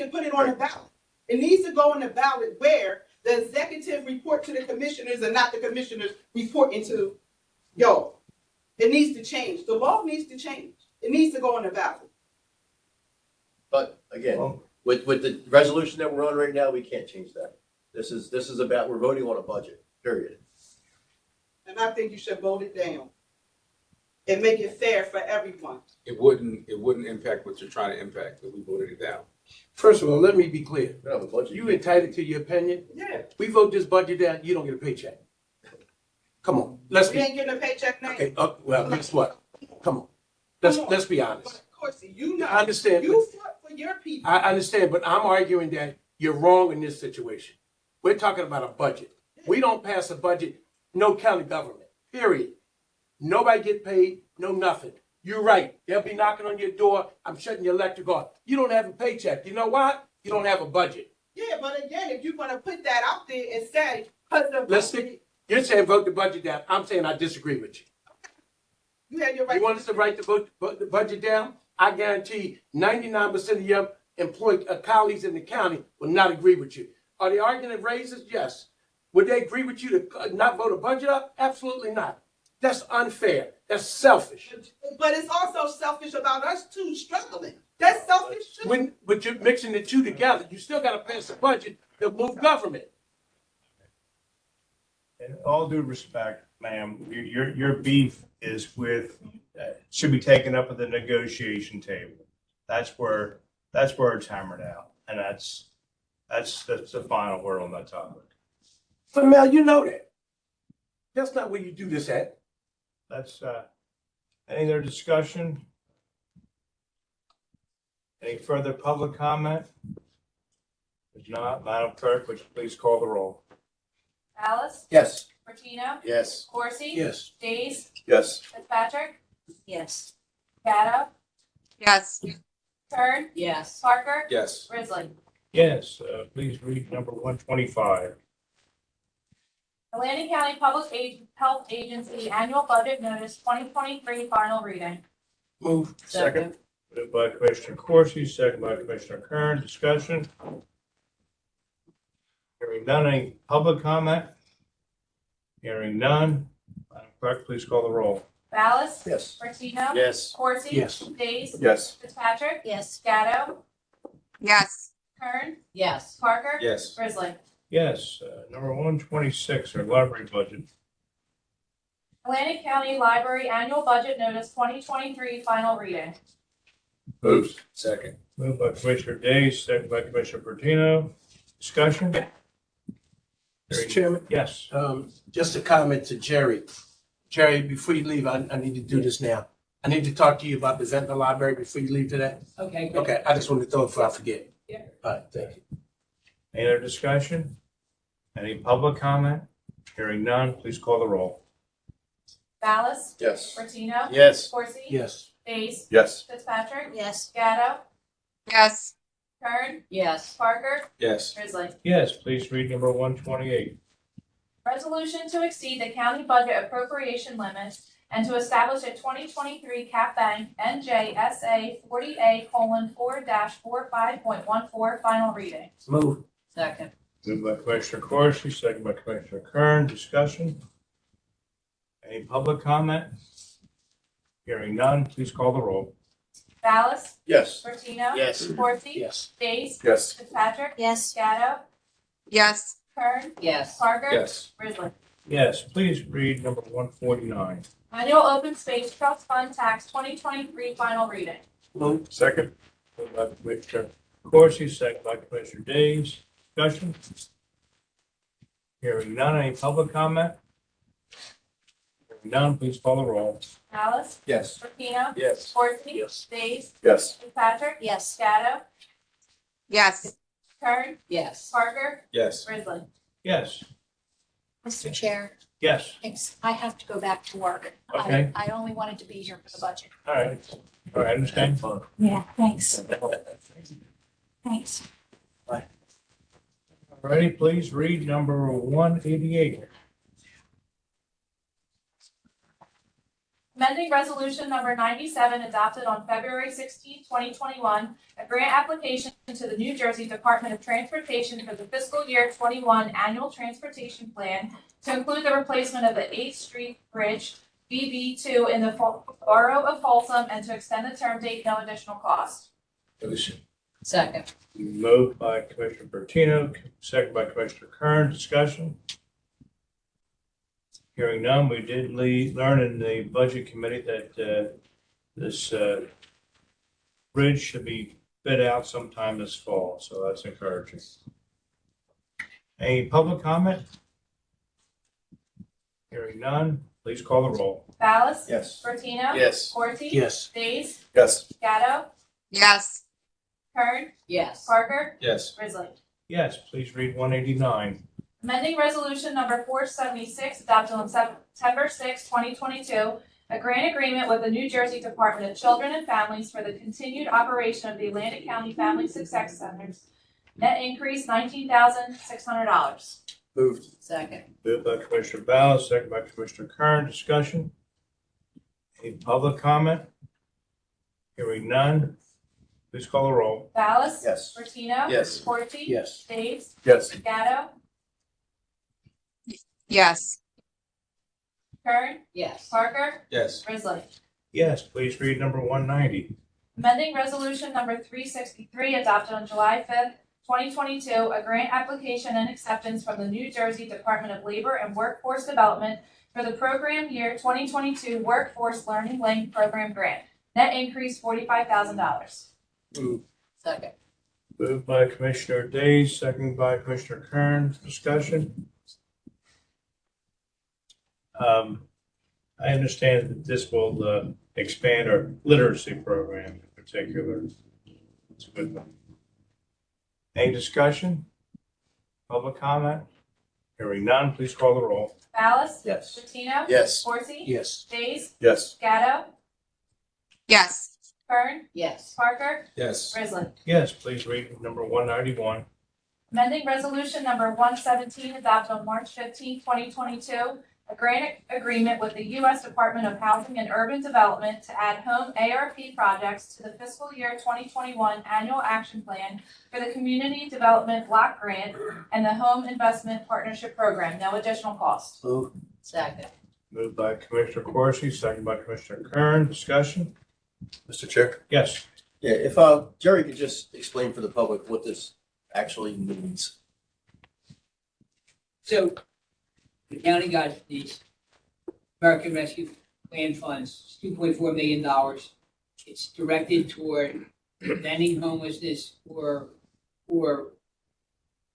S10: put it on the ballot. It needs to go on the ballot where the executive report to the commissioners and not the commissioners reporting to y'all. It needs to change. The law needs to change. It needs to go on the ballot.
S13: But again, with the resolution that we're on right now, we can't change that. This is about, we're voting on a budget, period.
S10: And I think you should vote it down and make it fair for everyone.
S14: It wouldn't impact what you're trying to impact, but we voted it down.
S8: first of all, let me be clear.
S13: We don't have a budget.
S8: You entitled to your opinion.
S10: Yeah.
S8: We vote this budget down, you don't get a paycheck. Come on, let's
S10: We
S8: be,
S10: ain't getting a paycheck now.
S8: okay, well, guess what? Come on, let's be honest.
S10: But of course, you know,
S8: I understand.
S10: you fought for your people.
S8: I understand, but I'm arguing that you're wrong in this situation. We're talking about a budget. We don't pass a budget, no county government, period. Nobody get paid, no nothing. You're right. They'll be knocking on your door. I'm shutting your electric off. You don't have a paycheck. You know why? You don't have a budget.
S10: Yeah, but again, if you're gonna put that out there and say, put the
S8: Listen, you're saying vote the budget down. I'm saying I disagree with you.
S10: you have your right.
S8: You want us to write vote the budget down? I guarantee 99% of your colleagues in the county will not agree with you. Are they arguing raises? yes. Would they agree with you to not vote a budget up? Absolutely not. That's unfair. That's selfish.
S10: But it's also selfish about us too struggling. That's selfish too.
S8: But you're mixing the two together. You still got to pass a budget to move government.
S1: In all due respect, ma'am, your beef is with, should be taken up at the negotiation table. That's where it's hammered out. And that's the final word on that topic.
S8: But Mel, you know that. That's not where you do this at.
S1: That's, any other discussion? Any further public comment? If not, Madam Clerk, would you please call the roll?
S3: Alice?
S13: Yes.
S3: Martino?
S4: Yes.
S3: Corsi?
S8: Yes.
S3: Days?
S13: Yes.
S3: Fitzpatrick?
S2: Yes.
S3: Gatto?
S5: Yes.
S3: Kern?
S2: Yes.
S3: Parker?
S14: Yes.
S3: Grizzly?
S1: Yes, please read number 125.
S3: Atlantic County Health Agency Annual Budget Notice 2023 final reading.
S8: Move.
S2: Second.
S1: Moved by Commissioner Corsi, second by Commissioner Kern. Discussion? Hearing none. Any public comment? Hearing none. Madam Clerk, please call the roll.
S3: Ballas?
S13: Yes.
S3: Martino?
S4: Yes.
S3: Corsi?
S8: Yes.
S3: Days?
S13: Yes.
S3: Fitzpatrick?
S2: Yes.
S3: Gatto?
S5: Yes.
S3: Kern?
S2: Yes.
S3: Parker?
S14: Yes.
S3: Grizzly?
S1: Yes, number 126, our library budget.
S3: Atlantic County Library Annual Budget Notice 2023 final reading.
S4: Moved. Second.
S1: Moved by Commissioner Days, second by Commissioner Bertino. Discussion?
S8: Mr. Chairman,
S1: Yes.
S8: just a comment to Jerry. Jerry, before you leave, I need to do this now. I need to talk to you about the Ventnor Library before you leave today.
S9: Okay, good.
S8: Okay, I just wanted to throw it before I forget.
S9: Yeah.
S8: All right, thank you.
S1: Any other discussion? Any public comment? Hearing none, please call the roll.
S3: Ballas?
S13: Yes.
S3: Martino?
S4: Yes.
S3: Corsi?
S8: Yes.
S3: Days?
S13: Yes.
S3: Fitzpatrick?
S2: Yes.
S3: Gatto?
S5: Yes.
S3: Kern?
S2: Yes.
S3: Parker?
S14: Yes.
S3: Grizzly?
S1: Yes, please read number 128.
S3: Resolution to exceed the county budget appropriation limits and to establish a 2023 cap bank NJSA 40A:4-45.14 final reading.
S8: Move.
S2: Second.
S1: Moved by Commissioner Corsi, second by Commissioner Kern. Discussion? Any public comment? Hearing none, please call the roll.
S3: Ballas?
S13: Yes.
S3: Martino?
S4: Yes.
S3: Corsi?
S8: Yes.
S3: Days?
S13: Yes.
S3: Fitzpatrick?
S2: Yes.
S3: Gatto?
S5: Yes.
S3: Kern?
S2: Yes.
S3: Parker?
S14: Yes.
S3: Grizzly?
S1: Yes, please read number 149.
S3: Annual Open Space Trust Fund Tax 2023 final reading.
S8: Move.
S13: Second.
S1: Moved by Commissioner Corsi, second by Commissioner Days. Discussion? Hearing none, any public comment? Hearing none, please call the roll.
S3: Alice?
S13: Yes.
S3: Martino?
S4: Yes.
S3: Corsi?
S8: Yes.
S3: Days?
S13: Yes.
S3: Fitzpatrick?
S2: Yes.
S3: Gatto?
S5: Yes.
S3: Kern?
S2: Yes.
S3: Parker?
S14: Yes.
S3: Grizzly?
S1: Yes.
S6: Mr. Chair,
S1: Yes.
S6: I have to go back to work.
S1: Okay.
S6: I only wanted to be here for the budget.
S1: All right. All right, I understand.
S6: Yeah, thanks. Thanks.
S1: Ready, please read number 188.
S3: Amending Resolution Number 97 adopted on February 16, 2021, a grant application to the New Jersey Department of Transportation for the fiscal year 21 annual transportation plan to include the replacement of the 8th Street Bridge BB2 in the borough of Folsom and to extend the term date, no additional cost.
S1: Motion.
S2: Second.
S1: Moved by Commissioner Bertino, second by Commissioner Kern. Discussion? Hearing none, we did learn in the Budget Committee that this bridge should be bid out sometime this fall, so that's encouraging. Any public comment? Hearing none, please call the roll.
S3: Ballas?
S13: Yes.
S3: Bertino?
S4: Yes.
S3: Corsi?
S8: Yes.
S3: Days?
S13: Yes.
S3: Gatto?
S5: Yes.
S3: Kern?
S2: Yes.
S3: Parker?
S14: Yes.
S3: Grizzly?
S1: Yes, please read 189.
S3: Amending Resolution Number 476 adopted on September 6, 2022, a grant agreement with the New Jersey Department of Children and Families for the continued operation of the Atlantic County Family Success Centers. Net increase $19,600.
S13: Moved.
S2: Second.
S1: Moved by Commissioner Ballas, second by Commissioner Kern. Discussion? Any public comment? Hearing none. Please call the roll.
S3: Ballas?
S13: Yes.
S3: Martino?
S4: Yes.
S3: Forte?
S8: Yes.
S3: Days?
S11: Yes.
S3: Gatto?
S5: yes,
S3: Kern?
S2: Yes.
S3: Parker?
S14: Yes.
S3: Grizzly?
S1: Yes, please read number 190.
S3: Amending Resolution Number 363 adopted on July 5th, 2022, a grant application and acceptance from the New Jersey Department of Labor and Workforce Development for the program year 2022 Workforce Learning Link Program Grant. Net increase $45,000.
S2: Second.
S1: Moved by Commissioner Days, second by Commissioner Kern. Discussion? I understand that this will expand our literacy program in particular. It's a good one. Any discussion? Public comment? Hearing none, please call the roll.
S3: Ballas?
S13: Yes.
S3: Martino?
S4: Yes.
S3: Forte?
S8: Yes.
S3: Days?
S11: Yes.
S3: Gatto?
S5: yes,
S3: Kern?
S2: Yes.
S3: Parker?
S14: Yes.
S3: Grizzly?
S1: Yes, please read number 191.
S3: Amending Resolution Number 117 adopted on March 15, 2022, a grant agreement with the U.S. Department of Housing and Urban Development to add home ARP projects to the fiscal year 2021 annual action plan for the Community Development Block Grant and the Home Investment Partnership Program. No additional cost.
S13: Moved.
S2: Second.
S1: Moved by Commissioner Corsi, second by Commissioner Kern. Discussion?
S11: Mr. Chair?
S1: Yes.
S13: Yeah, if Jerry could just explain for the public what this actually means.
S9: So the county got these American Rescue Plan funds, $2.4 million. It's directed toward preventing homelessness or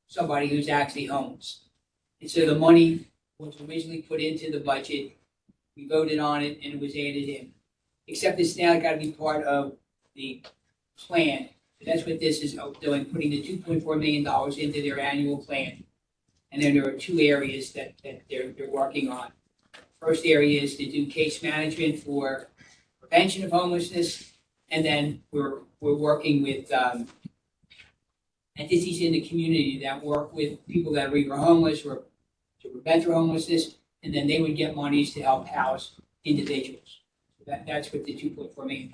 S9: somebody who's actually homeless. And so the money was originally put into the budget. We voted on it and it was added in. Except it's now got to be part of the plan. That's what this is doing, putting the $2.4 million into their annual plan. And then there are two areas that they're working on. First area is to do case management for prevention of homelessness. And then we're working with entities in the community that work with people that are either homeless or to prevent their homelessness. And then they would get monies to help house individuals. That's what the $2.4 million.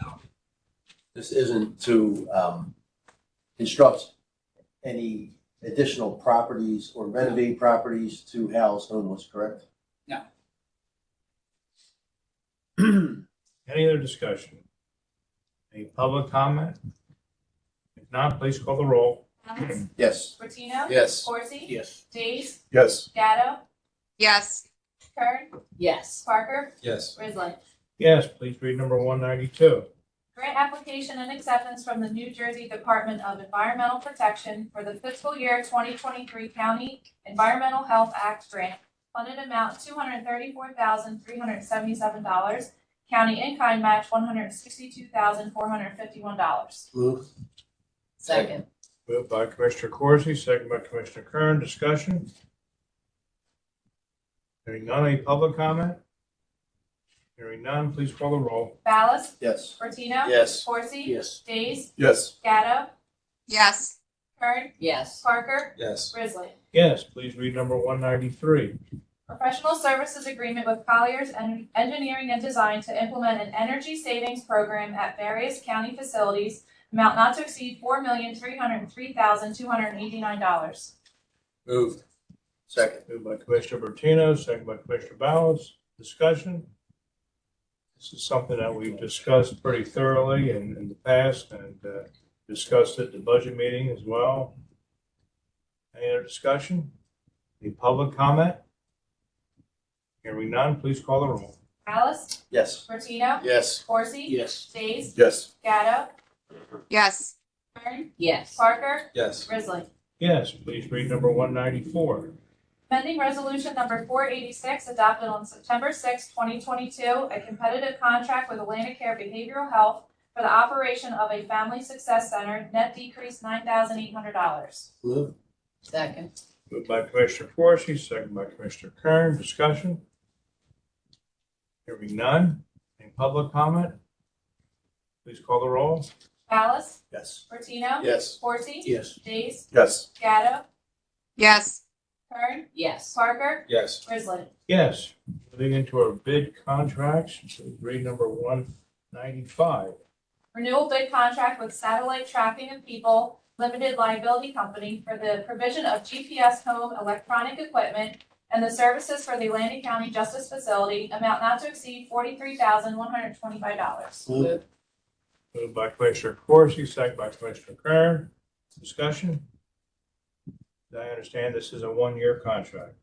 S13: This isn't to construct any additional properties or renovate properties to house homeless, correct?
S9: No.
S1: Any other discussion? Any public comment? If not, please call the roll.
S3: Ballas?
S13: Yes.
S3: Martino?
S4: Yes.
S3: Forte?
S8: Yes.
S3: Days?
S11: Yes.
S3: Gatto?
S5: yes,
S3: Kern?
S2: Yes.
S3: Parker?
S14: Yes.
S3: Grizzly?
S1: Yes, please read number 192.
S3: Grant application and acceptance from the New Jersey Department of Environmental Protection for the fiscal year 2023 County Environmental Health Act grant, funded amount $234,377, county in-kind match $162,451.
S13: Moved.
S2: Second.
S1: Moved by Commissioner Corsi, second by Commissioner Kern. Discussion? Hearing none, any public comment? Hearing none, please call the roll.
S3: Ballas?
S13: Yes.
S3: Martino?
S4: Yes.
S3: Forte?
S8: Yes.
S3: Days?
S11: Yes.
S3: Gatto?
S5: yes,
S3: Kern?
S2: Yes.
S3: Parker?
S14: Yes.
S3: Grizzly?
S1: Yes, please read number 193.
S3: Professional services agreement with Colliers Engineering and Design to implement an energy savings program at various county facilities, amount not to exceed $4,303,289.
S14: Moved.
S13: Second.
S1: Moved by Commissioner Bertino, second by Commissioner Ballas. Discussion? This is something that we've discussed pretty thoroughly in the past and discussed at the budget meeting as well. Any other discussion? Any public comment? Hearing none, please call the roll.
S3: Ballas?
S13: Yes.
S3: Martino?
S4: Yes.
S3: Forte?
S8: Yes.
S3: Days?
S11: Yes.
S3: Gatto?
S5: yes,
S3: Kern?
S2: Yes.
S3: Parker?
S14: Yes.
S3: Grizzly?
S1: Yes, please read number 194.
S3: Amending Resolution Number 486 adopted on September 6, 2022, a competitive contract with Atlantic Care Behavioral Health for the operation of a Family Success Center, net decrease $9,800.
S13: Moved.
S2: Second.
S1: Moved by Commissioner Forsyth, second by Commissioner Kern. Discussion? Hearing none. public comment? Please call the roll.
S3: Ballas?
S13: Yes.
S3: Martino?
S4: Yes.
S3: Forty?
S8: Yes.
S3: Days?
S11: Yes.
S3: Gatto?
S5: yes,
S3: Kern?
S2: Yes.
S3: Parker?
S14: Yes.
S3: Grizzly?
S1: Yes. Moving into our bid contracts, read number 195.
S3: Renewal bid contract with Satellite Tracking of People Limited Liability Company for the provision of GPS home electronic equipment and the services for the Atlantic County Justice Facility, amount not to exceed $43,125.
S1: Moved by Commissioner Corsi, second by Commissioner Kern. Discussion? As I understand, this is a one-year contract.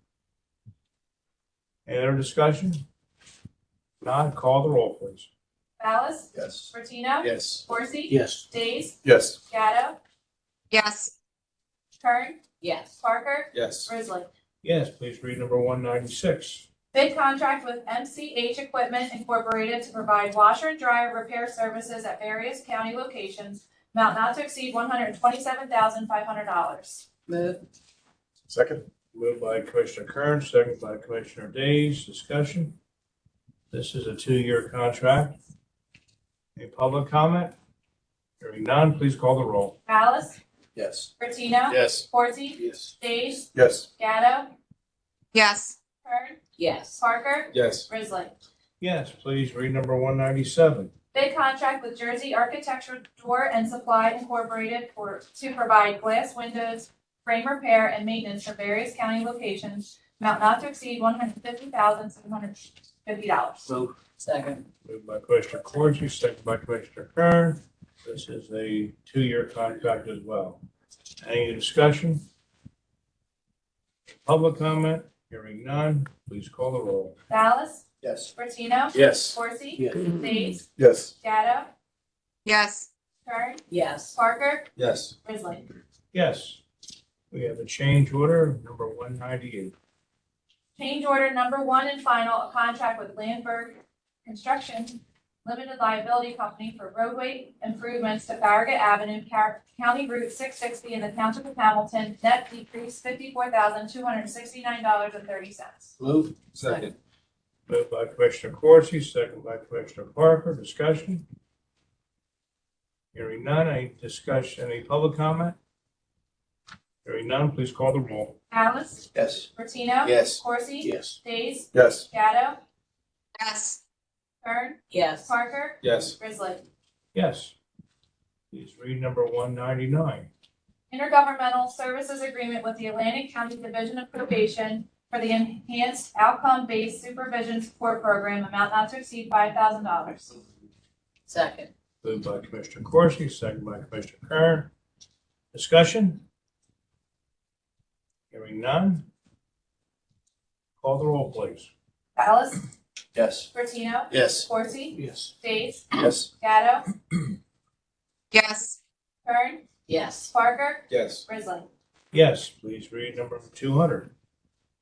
S1: Any other discussion? Not, call the roll, please.
S3: Ballas?
S13: Yes.
S3: Martino?
S4: Yes.
S3: Corsi?
S8: Yes.
S3: Days?
S11: Yes.
S3: Gatto?
S5: yes,
S3: Kern?
S2: Yes.
S3: Parker?
S14: Yes.
S3: Grizzly?
S1: Yes, please read number 196.
S3: Bid contract with MCH Equipment Incorporated to provide washer and dryer repair services at various county locations, amount not to exceed $127,500.
S2: Move.
S11: Second.
S1: Moved by Commissioner Kern, second by Commissioner Days. Discussion? This is a two-year contract. Any public comment? Hearing none, please call the roll.
S3: Ballas?
S13: Yes.
S3: Martino?
S4: Yes.
S3: Forty?
S11: Yes.
S3: Days?
S11: Yes.
S3: Gatto?
S5: yes,
S3: Kern?
S2: Yes.
S3: Parker?
S14: Yes.
S3: Grizzly?
S1: Yes, please read number 197.
S3: Bid contract with Jersey Architectural Door and Supply Incorporated to provide glass windows, frame repair, and maintenance for various county locations, amount not to exceed $150,750.
S8: Move.
S2: Second.
S1: Moved by Commissioner Corsi, second by Commissioner Kern. This is a two-year contract as well. Any discussion? Public comment? Hearing none, please call the roll.
S3: Ballas?
S13: Yes.
S3: Martino?
S4: Yes.
S3: Corsi?
S8: Yes.
S3: Days?
S11: Yes.
S3: Gatto?
S5: yes,
S3: Kern?
S2: Yes.
S3: Parker?
S14: Yes.
S3: Grizzly?
S1: Yes. We have a change order, number 198.
S3: Change order number one and final, a contract with Landberg Construction Limited Liability Company for roadway improvements to Farragut Avenue, County Route 660 in the Township of Hamilton, net decrease $54,269.30.
S8: Move.
S14: Second.
S1: Moved by Commissioner Corsi, second by Commissioner Parker. Discussion? Hearing none, any discussion, any public comment? Hearing none, please call the roll.
S3: Alice?
S13: Yes.
S3: Martino?
S4: Yes.
S3: Corsi?
S8: Yes.
S3: Days?
S11: Yes.
S3: Gatto?
S5: yes,
S3: Kern?
S2: Yes.
S3: Parker?
S14: Yes.
S3: Grizzly?
S1: Yes. Please read number 199.
S3: Intergovernmental Services Agreement with the Atlantic County Division of Probation for the Enhanced Outcome-Based Supervision Support Program, amount not to exceed $5,000.
S2: Second.
S1: Moved by Commissioner Corsi, second by Commissioner Kern. Discussion? Hearing none. Call the roll, please.
S3: Ballas?
S13: Yes.
S3: Martino?
S4: Yes.
S3: Corsi?
S8: Yes.
S3: Days?
S11: Yes.
S3: Gatto?
S5: yes,
S3: Kern?
S2: Yes.
S3: Parker?
S14: Yes.
S3: Grizzly?
S1: Yes, please read number 200.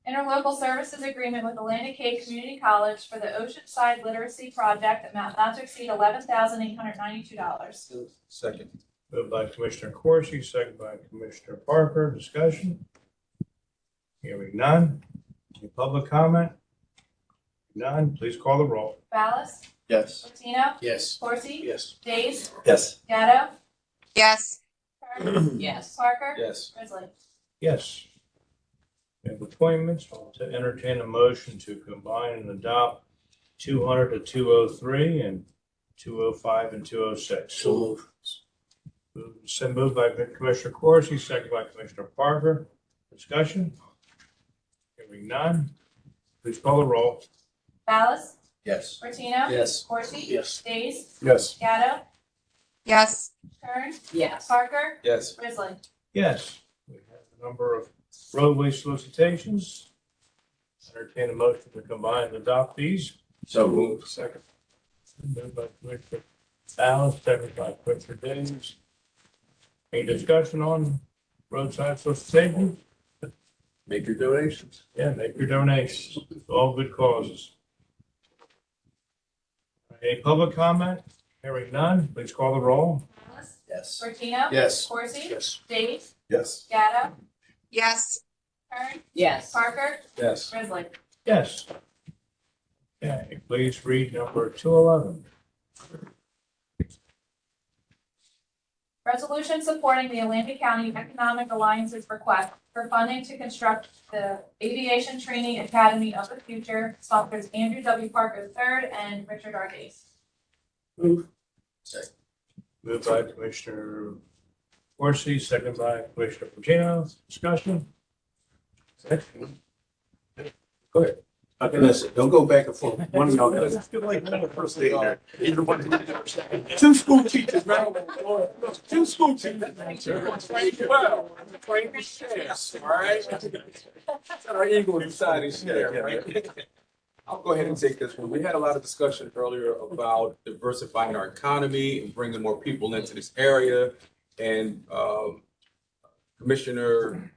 S3: Interlocal Services Agreement with Atlantic Cape Community College for the Oceanside Literacy Project, amount not to exceed $11,892.
S14: Second.
S1: Moved by Commissioner Corsi, second by Commissioner Parker. Discussion? Hearing none. Any public comment? None. Please call the roll.
S3: Ballas?
S13: Yes.
S3: Martino?
S4: Yes.
S3: Corsi?
S8: Yes.
S3: Days?
S11: Yes.
S3: Gatto?
S5: yes,
S3: Kern?
S2: Yes.
S3: Parker?
S14: Yes.
S3: Grizzly?
S1: Yes. We have appointments. I'll entertain a motion to combine and adopt 200 to 203 and 205 and 206.
S8: So move.
S1: Moved by Commissioner Corsi, second by Commissioner Parker. Discussion? Hearing none. Please call the roll.
S3: Ballas?
S13: Yes.
S3: Martino?
S4: Yes.
S3: Corsi?
S8: Yes.
S3: Days?
S11: Yes.
S3: Gatto?
S5: yes,
S3: Kern?
S2: Yes.
S3: Parker?
S14: Yes.
S3: Grizzly?
S1: Yes. We have a number of roadway solicitations. Entertain a motion to combine and adopt these.
S13: So moved.
S11: Second.
S1: Moved by Commissioner Ballas, second by Commissioner Davis. Any discussion on roadside solicitation?
S11: Make your donations.
S1: Yeah, make your donations. All good causes. Any public comment? Hearing none, please call the roll.
S3: Ballas?
S13: Yes.
S3: Martino?
S4: Yes.
S3: Corsi?
S8: Yes.
S3: Days?
S11: Yes.
S3: Gatto?
S5: yes,
S3: Kern?
S2: Yes.
S3: Parker?
S14: Yes.
S3: Grizzly?
S1: Yes. Okay, please read number 211.
S3: Resolution supporting the Atlantic County Economic Alliance's request for funding to construct the Aviation Training Academy of the Future, sponsors Andrew W. Parker III and Richard R. Gase.
S1: Moved by Commissioner Worsey, second by Commissioner Pagino. Discussion? Go ahead.
S8: Listen, don't go back and forth. One of y'all does.
S11: Two school teachers, man. Two school teachers. Trained well. Trained to share, all right? That's our Eagle inside and share, right?
S14: I'll go ahead and take this one. We had a lot of discussion earlier about diversifying our economy and bringing more people into this area. And Commissioner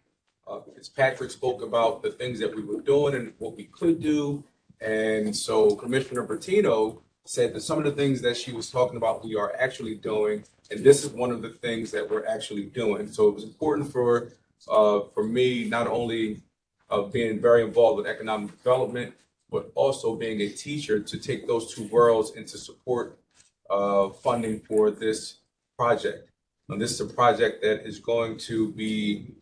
S14: Fitzpatrick spoke about the things that we were doing and what we could do. And so Commissioner Bertino said that some of the things that she was talking about, we are actually doing. And this is one of the things that we're actually doing. So it was important for me, not only being very involved with economic development, but also being a teacher, to take those two worlds and to support funding for this project. And this is a project that is going to be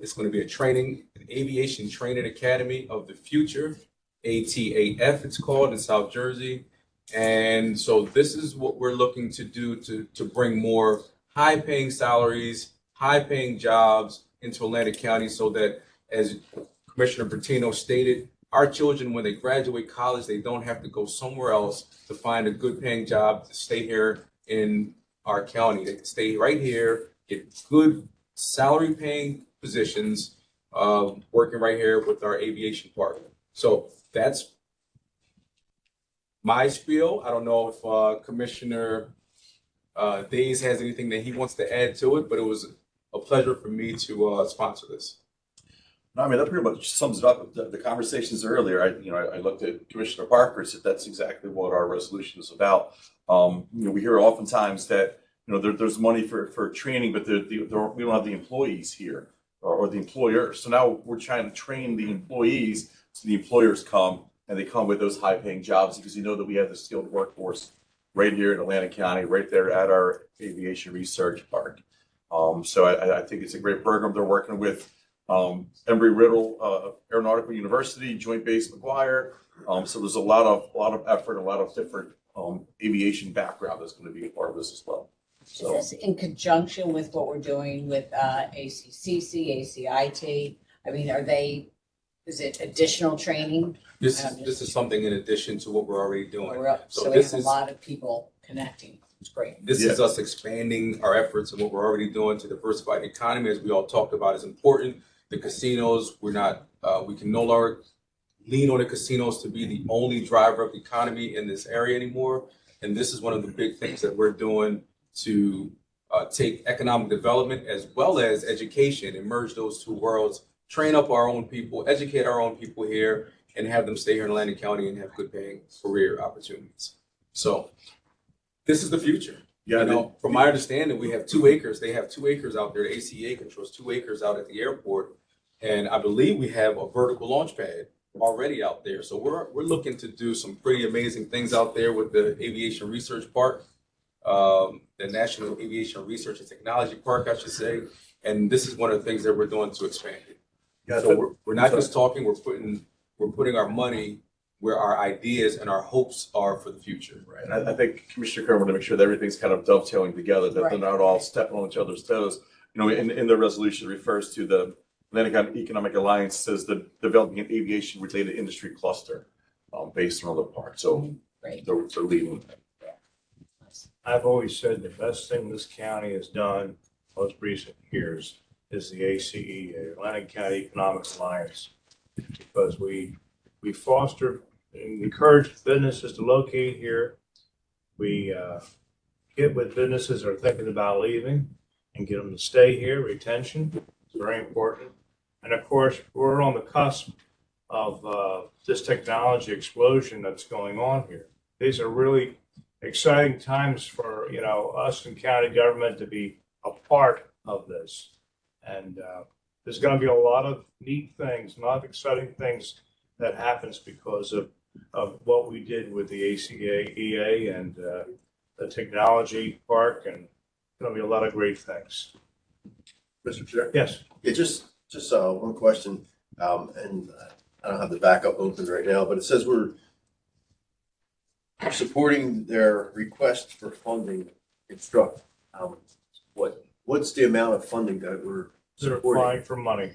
S14: it's going to be an aviation training academy of the future, ATAF it's called, in South Jersey. And so this is what we're looking to do to bring more high paying salaries, high paying jobs into Atlantic County, so that, as Commissioner Bertino stated, our children, when they graduate college, they don't have to go somewhere else to find a good paying job to stay here in our county. They can stay right here, get good salary paying positions, working right here with our aviation partner. So that's my spiel. I don't know if Commissioner Days has anything that he wants to add to it, but it was a pleasure for me to sponsor this.
S11: No, I mean, that pretty much sums it up. The conversations earlier, I looked at Commissioner Parker and said that's exactly what our resolution is about. We hear oftentimes that, there's money for training, but we don't have the employees here or the employers. So now we're trying to train the employees so the employers come and they come with those high paying jobs, because that we have the skilled workforce right here in Atlantic County, right there at our aviation research park. So I think it's a great program. They're working with Embry-Riddle Aeronautical University, Joint Base McGuire. So there's a lot of effort, a lot of different aviation background that's going to be a part of this as well. So,
S2: is this in conjunction with what we're doing with ACCC, ACIT? I mean, is it additional training?
S14: This is something in addition to what we're already doing.
S2: So we have a lot of people connecting. It's great.
S14: This is us expanding our efforts and what we're already doing to diversify the economy, as we all talked about, is important. The casinos, we can no longer lean on the casinos to be the only driver of the economy in this area anymore. And this is one of the big things that we're doing to take economic development as well as education and merge those two worlds, train up our own people, educate our own people here, and have them stay here in Atlantic County and have good paying career opportunities. So this is the future. From my understanding, we have 2 acres. They have 2 acres out there. The ACA controls 2 acres out at the airport. And I believe we have a vertical launch pad already out there. So we're looking to do some pretty amazing things out there with the Aviation Research Park, the National Aviation Research and Technology Park, I should say. And this is one of the things that we're doing to expand it. So we're not just talking, we're putting our money where our ideas and our hopes are for the future.
S11: Right. And I think Commissioner Kerr wanted to make sure that everything's kind of dovetailing together, that they're not all stepping on each other's toes. In the resolution, it refers to the Atlantic Economic Alliance, says the developing an aviation related industry cluster based on other parts. So they're leading.
S1: I've always said the best thing this county has done most recent years is the ACE, Atlantic County Economic Alliance, because we foster and encourage businesses to locate here. We get with businesses that are thinking about leaving and get them to stay here. Retention is very important. And of course, we're on the cusp of this technology explosion that's going on here. These are really exciting times for us in county government to be a part of this. And there's going to be a lot of neat things, a lot of exciting things that happens because of of what we did with the ACA, EA, and the technology park, and going to be a lot of great things.
S13: Mr. Chair?
S1: Yes.
S13: Yeah, just one question, and I don't have the backup open right now, but it says we're supporting their request for funding construct. What's the amount of funding that we're
S1: They're
S13: supporting?
S1: applying for money.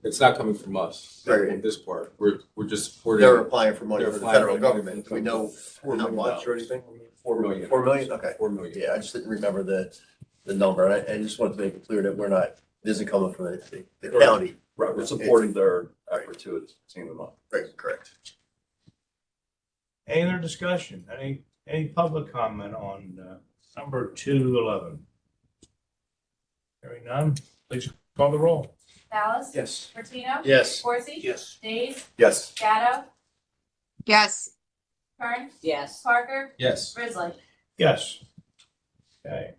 S14: It's not coming from us,
S13: Right.
S14: this part. We're just supporting.
S13: They're applying for money
S14: They're
S13: for the
S14: applying
S13: federal
S14: for money
S13: government.
S14: from
S13: Do we know
S14: $4
S13: how
S14: million.
S13: much or anything?
S14: 4 million.
S13: 4 million? Okay.
S14: 4 million.
S13: Yeah, I just didn't remember the number. I just wanted to make it clear that we're not, it isn't coming from the county.
S11: Right, we're supporting their effort to obtain the money.
S13: Right, correct.
S1: Any other discussion? Any public comment on number 211? Hearing none, please call the roll.
S3: Dallas?
S8: Yes.
S3: Martino?
S13: Yes.
S3: Coursey?
S8: Yes.
S3: Days?
S11: Yes.
S3: Gatto?
S5: yes,
S3: Kern?
S2: Yes.
S3: Parker?
S14: Yes.
S3: Grizzly?
S1: Yes. Okay.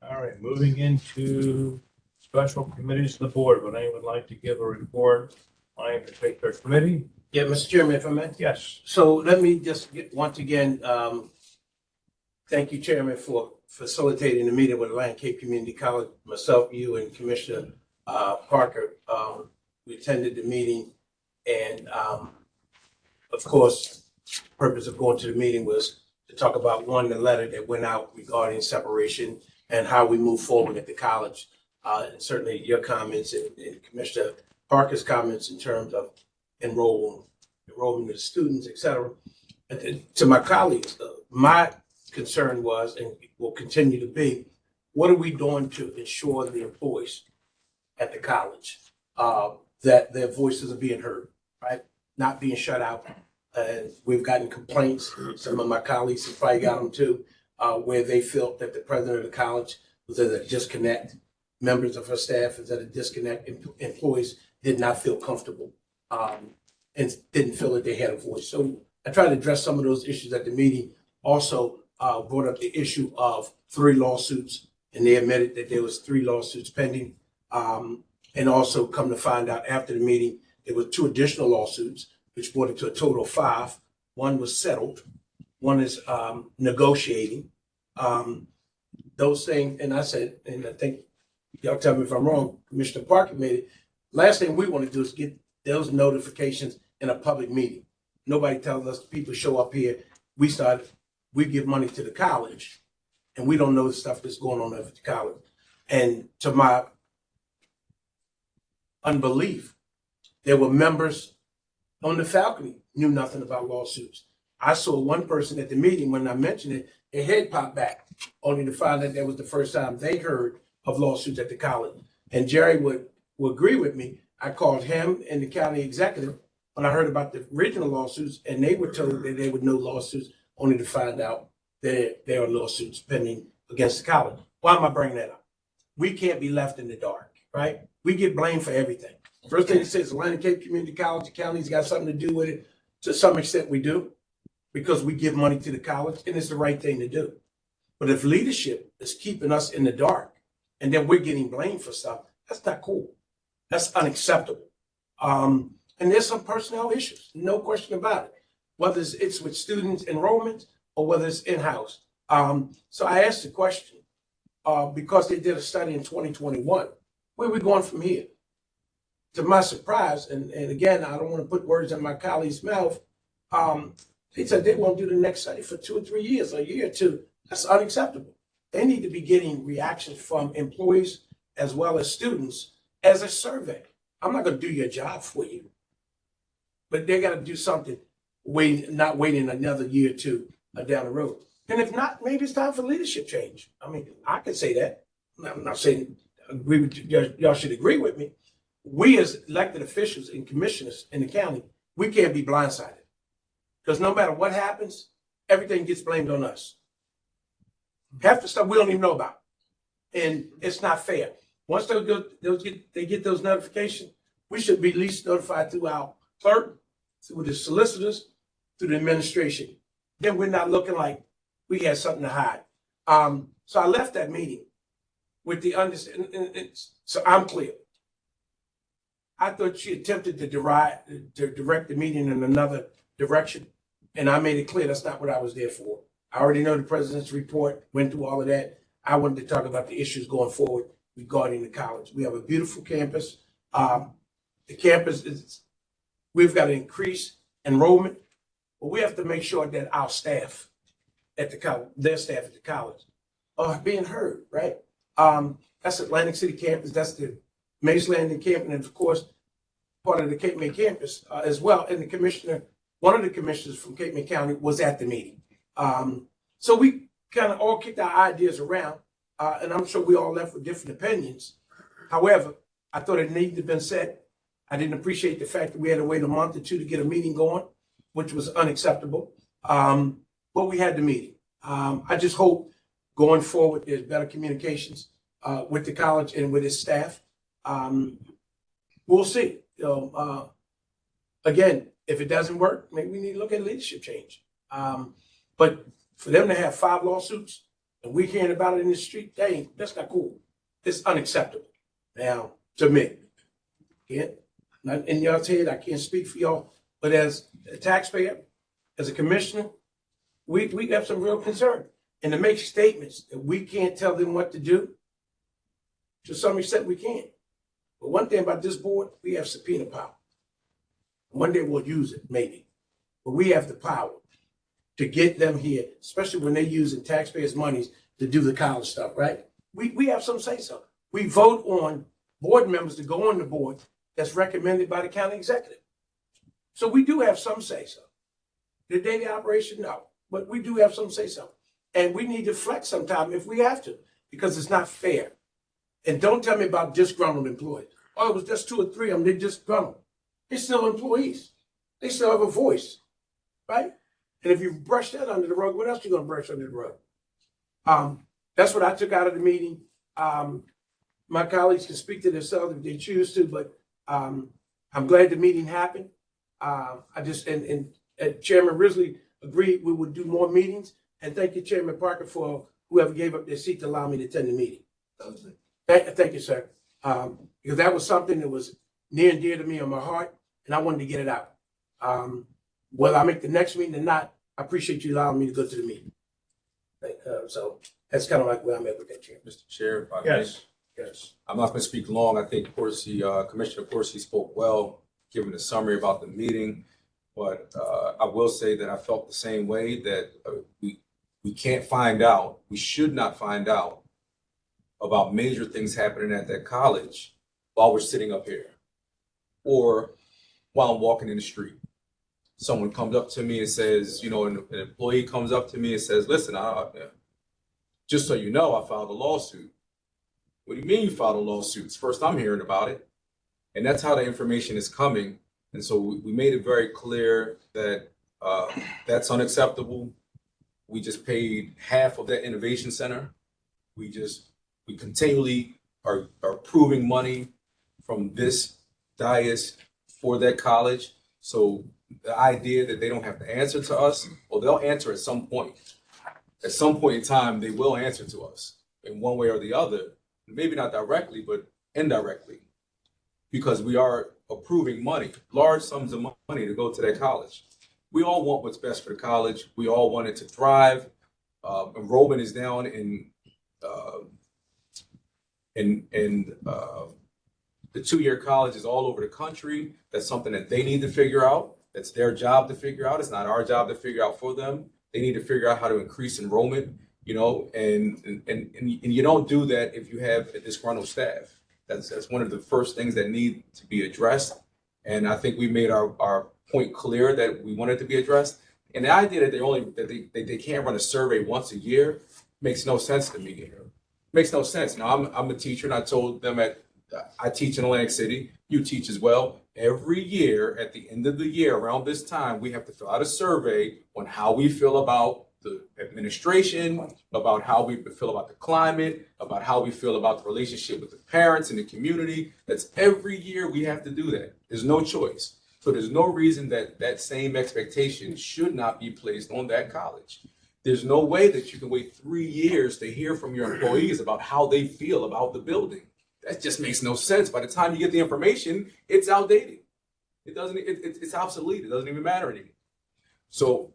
S1: All right, moving into special committees of the board. Would anyone like to give a report on any particular committee?
S8: Yeah, Mr. Chairman, if I may.
S1: Yes.
S8: So let me just once again, thank you, Chairman, for facilitating the meeting with Atlantic Cape Community College. Myself, you, and Commissioner Parker, we attended the meeting, and of course, the purpose of going to the meeting was to talk about the letter that went out regarding separation and how we move forward at the college. And certainly your comments and Commissioner Parker's comments in terms of enrollment of the students, et cetera. And to my colleagues, my concern was, and will continue to be, what are we doing to ensure the employees at the college that their voices are being heard, right? Not being shut out. We've gotten complaints, some of my colleagues have probably got them too, where they felt that the president of the college was at a disconnect. Members of her staff is at a disconnect. Employees did not feel comfortable and didn't feel that they had a voice. So I tried to address some of those issues at the meeting. Also brought up the issue of 3 lawsuits, and they admitted that there was 3 lawsuits pending. And also come to find out after the meeting, there were 2 additional lawsuits, which brought it to a total of 5. One was settled. One is negotiating. Those things, and I said, and I think y'all tell me if I'm wrong, Commissioner Parker made it. Last thing we want to do is get those notifications in a public meeting. Nobody tells us people show up here. We give money to the college, and we don't know the stuff that's going on over at the college. And to my unbelief, there were members on the faculty knew nothing about lawsuits. I saw one person at the meeting when I mentioned it, their head popped back, only to find that that was the first time they heard of lawsuits at the college. And Jerry would agree with me. I called him and the county executive when I heard about the original lawsuits, and they were told that there were no lawsuits, only to find out that there are lawsuits pending against the college. Why am I bringing that up? We can't be left in the dark, right? We get blamed for everything. First thing it says, Atlantic Cape Community College, the county's got something to do with it. To some extent we do, because we give money to the college, and it's the right thing to do. But if leadership is keeping us in the dark, and then we're getting blamed for stuff, that's not cool. That's unacceptable. And there's some personnel issues, no question about it. Whether it's with students enrollment or whether it's in-house. So I asked the question, because they did a study in 2021, where are we going from here? To my surprise, and again, I don't want to put words in my colleague's mouth, they said they won't do the next study for 2 or 3 years, a year or 2. That's unacceptable. They need to be getting reactions from employees as well as students as a survey. I'm not going to do your job for you, but they got to do something, not waiting another year or 2 down the road. And if not, maybe it's time for leadership change. I mean, I could say that. I'm not saying agree with you, y'all should agree with me. We as elected officials and commissioners in the county, we can't be blindsided. Because no matter what happens, everything gets blamed on us. Half the stuff we don't even know about. And it's not fair. Once they get those notifications, we should be at least notified through our clerk, through the solicitors, through the administration. Then we're not looking like we had something to hide. So I left that meeting with the understanding, so I'm clear. I thought she attempted to direct the meeting in another direction. And I made it clear that's not what I was there for. I already know the president's report, went through all of that. I wanted to talk about the issues going forward regarding the college. We have a beautiful campus. The campus is, we've got to increase enrollment, but we have to make sure that our staff at the college, their staff at the college, are being heard, right? That's Atlantic City campus, that's the Mays Landing campus, and of course, part of the Cape May campus as well. And the commissioner, one of the commissioners from Cape May County was at the meeting. So we kind of all kicked our ideas around, and I'm sure we all left with different opinions. However, I thought it needed to have been said. I didn't appreciate the fact that we had to wait a month or two to get a meeting going, which was unacceptable. But we had the meeting. I just hope going forward there's better communications with the college and with its staff. We'll see. Again, if it doesn't work, maybe we need to look at leadership change. But for them to have 5 lawsuits and we're hearing about it in the street, that's not cool. It's unacceptable. Now, to me, not in y'all's head, I can't speak for y'all, but as a taxpayer, as a commissioner, we have some real concern. And to make statements that we can't tell them what to do, to some extent we can. But one thing about this board, we have subpoena power. One day we'll use it, maybe. But we have the power to get them here, especially when they're using taxpayers' monies to do the college stuff, right? We have some say so. We vote on board members to go on the board that's recommended by the county executive. So we do have some say so. The daily operation, no. But we do have some say so. And we need to flex sometime if we have to, because it's not fair. And don't tell me about disgruntled employees. Oh, it was just 2 or 3 of them, they're disgruntled. They're still employees. They still have a voice, right? And if you brush that under the rug, what else are you going to brush under the rug? That's what I took out of the meeting. My colleagues can speak to themselves if they choose to, but I'm glad the meeting happened. And Chairman Risley agreed we would do more meetings. And thank you, Chairman Parker, for whoever gave up their seat to allow me to attend the meeting. Thank you, sir. Because that was something that was near and dear to me on my heart, and I wanted to get it out. Whether I make the next meeting or not, I appreciate you allowing me to go to the meeting. So that's kind of like where I'm at with that, Chair.
S14: Mr. Chair, if I may.
S1: Yes.
S14: I'm not going to speak long. I think, Commissioner Corsi spoke well, giving a summary about the meeting. But I will say that I felt the same way, that we can't find out, we should not find out about major things happening at that college while we're sitting up here or while I'm walking in the street. Someone comes up to me and says, an employee comes up to me and says, listen, just so you know, I filed a lawsuit. What do you mean you filed a lawsuit? It's first I'm hearing about it. And that's how the information is coming. And so we made it very clear that that's unacceptable. We just paid half of that innovation center. We continually are approving money from this dais for that college. So the idea that they don't have to answer to us, well, they'll answer at some point. At some point in time, they will answer to us in one way or the other. Maybe not directly, but indirectly, because we are approving money, large sums of money to go to that college. We all want what's best for the college. We all want it to thrive. Enrollment is down in the 2-year colleges all over the country. That's something that they need to figure out. That's their job to figure out. It's not our job to figure out for them. They need to figure out how to increase enrollment, and you don't do that if you have a disgruntled staff. That's one of the first things that need to be addressed. And I think we made our point clear that we wanted to be addressed. And the idea that they can't run a survey once a year makes no sense to me. Makes no sense. Now I'm a teacher, and I told them I teach in Atlantic City. You teach as well. Every year, at the end of the year, around this time, we have to fill out a survey on how we feel about the administration, about how we feel about the climate, about how we feel about the relationship with the parents and the community. That's every year we have to do that. There's no choice. So there's no reason that same expectation should not be placed on that college. There's no way that you can wait 3 years to hear from your employees about how they feel about the building. That just makes no sense. By the time you get the information, it's outdated. It's obsolete. It doesn't even matter anymore. So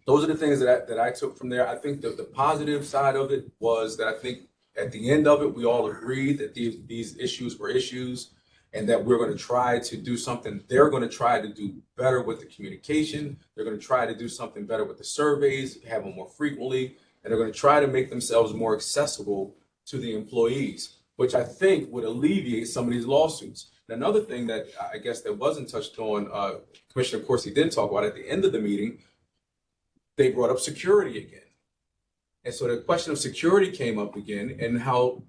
S14: those are the things that I took from there. I think the positive side of it was that I think at the end of it, we all agreed that these issues were issues and that we're going to try to do something. They're going to try to do better with the communication. They're going to try to do something better with the surveys, have them more frequently, and they're going to try to make themselves more accessible to the employees, which I think would alleviate some of these lawsuits. And another thing that I guess that wasn't touched on, Commissioner Corsi did talk about at the end of the meeting, they brought up security again. And so the question of security came up again, and how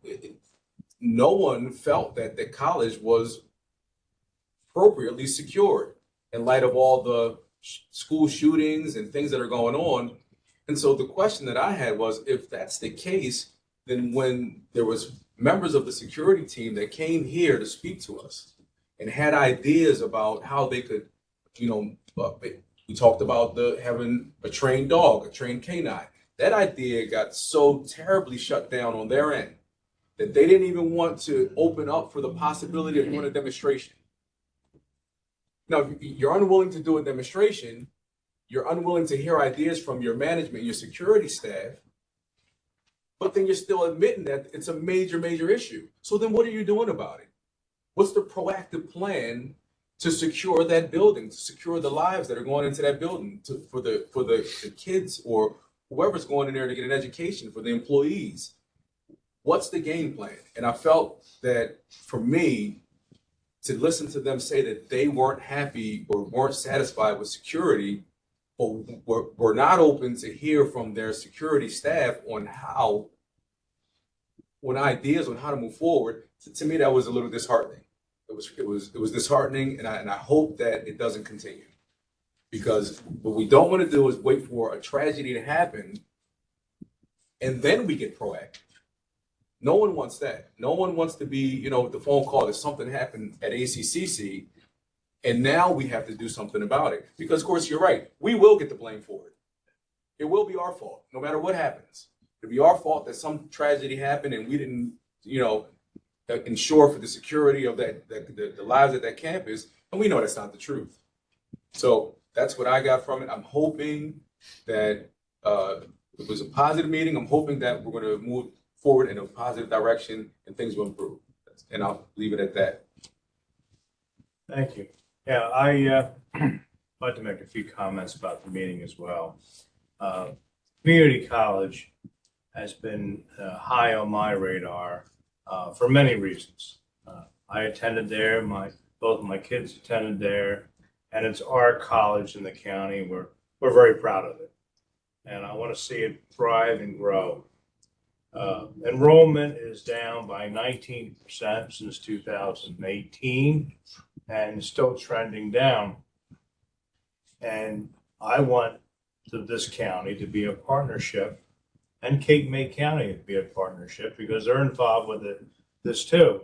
S14: no one felt that the college was appropriately secured in light of all the school shootings and things that are going on. And so the question that I had was, if that's the case, then when there was members of the security team that came here to speak to us and had ideas about how they could, we talked about having a trained dog, a trained canine. That idea got so terribly shut down on their end that they didn't even want to open up for the possibility of doing a demonstration. Now, if you're unwilling to do a demonstration, you're unwilling to hear ideas from your management, your security staff, but then you're still admitting that it's a major, major issue. So then what are you doing about it? What's the proactive plan to secure that building, to secure the lives that are going into that building, for the kids or whoever's going in there to get an education, for the employees? What's the game plan? And I felt that for me, to listen to them say that they weren't happy or weren't satisfied with security, or were not open to hear from their security staff on ideas on how to move forward, to me that was a little disheartening. It was disheartening, and I hope that it doesn't continue, because what we don't want to do is wait for a tragedy to happen and then we get proactive. No one wants that. No one wants to be, the phone call that something happened at ACCC and now we have to do something about it. Because, of course, you're right. We will get the blame for it. It will be our fault, no matter what happens. It'll be our fault that some tragedy happened and we didn't, ensure for the security of the lives at that campus. And we know that's not the truth. So that's what I got from it. I'm hoping that it was a positive meeting. I'm hoping that we're going to move forward in a positive direction and things will improve. And I'll leave it at that.
S1: Thank you. Yeah, I like to make a few comments about the meeting as well. Community college has been high on my radar for many reasons. I attended there, both of my kids attended there, and it's our college in the county. We're very proud of it. And I want to see it thrive and grow. Enrollment is down by 19% since 2018 and still trending down. And I want this county to be a partnership, and Cape May County to be a partnership, because they're involved with this too,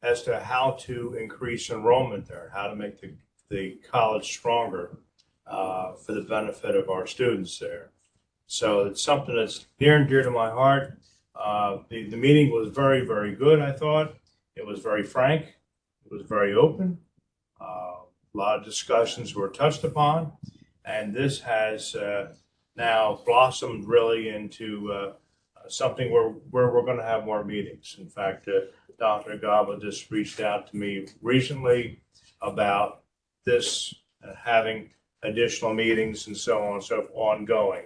S1: as to how to increase enrollment there, how to make the college stronger for the benefit of our students there. So it's something that's near and dear to my heart. The meeting was very, very good, I thought. It was very frank. It was very open. A lot of discussions were touched upon. And this has now blossomed really into something where we're going to have more meetings. In fact, Dr. Agaba just reached out to me recently about this, having additional meetings and so on and so forth ongoing.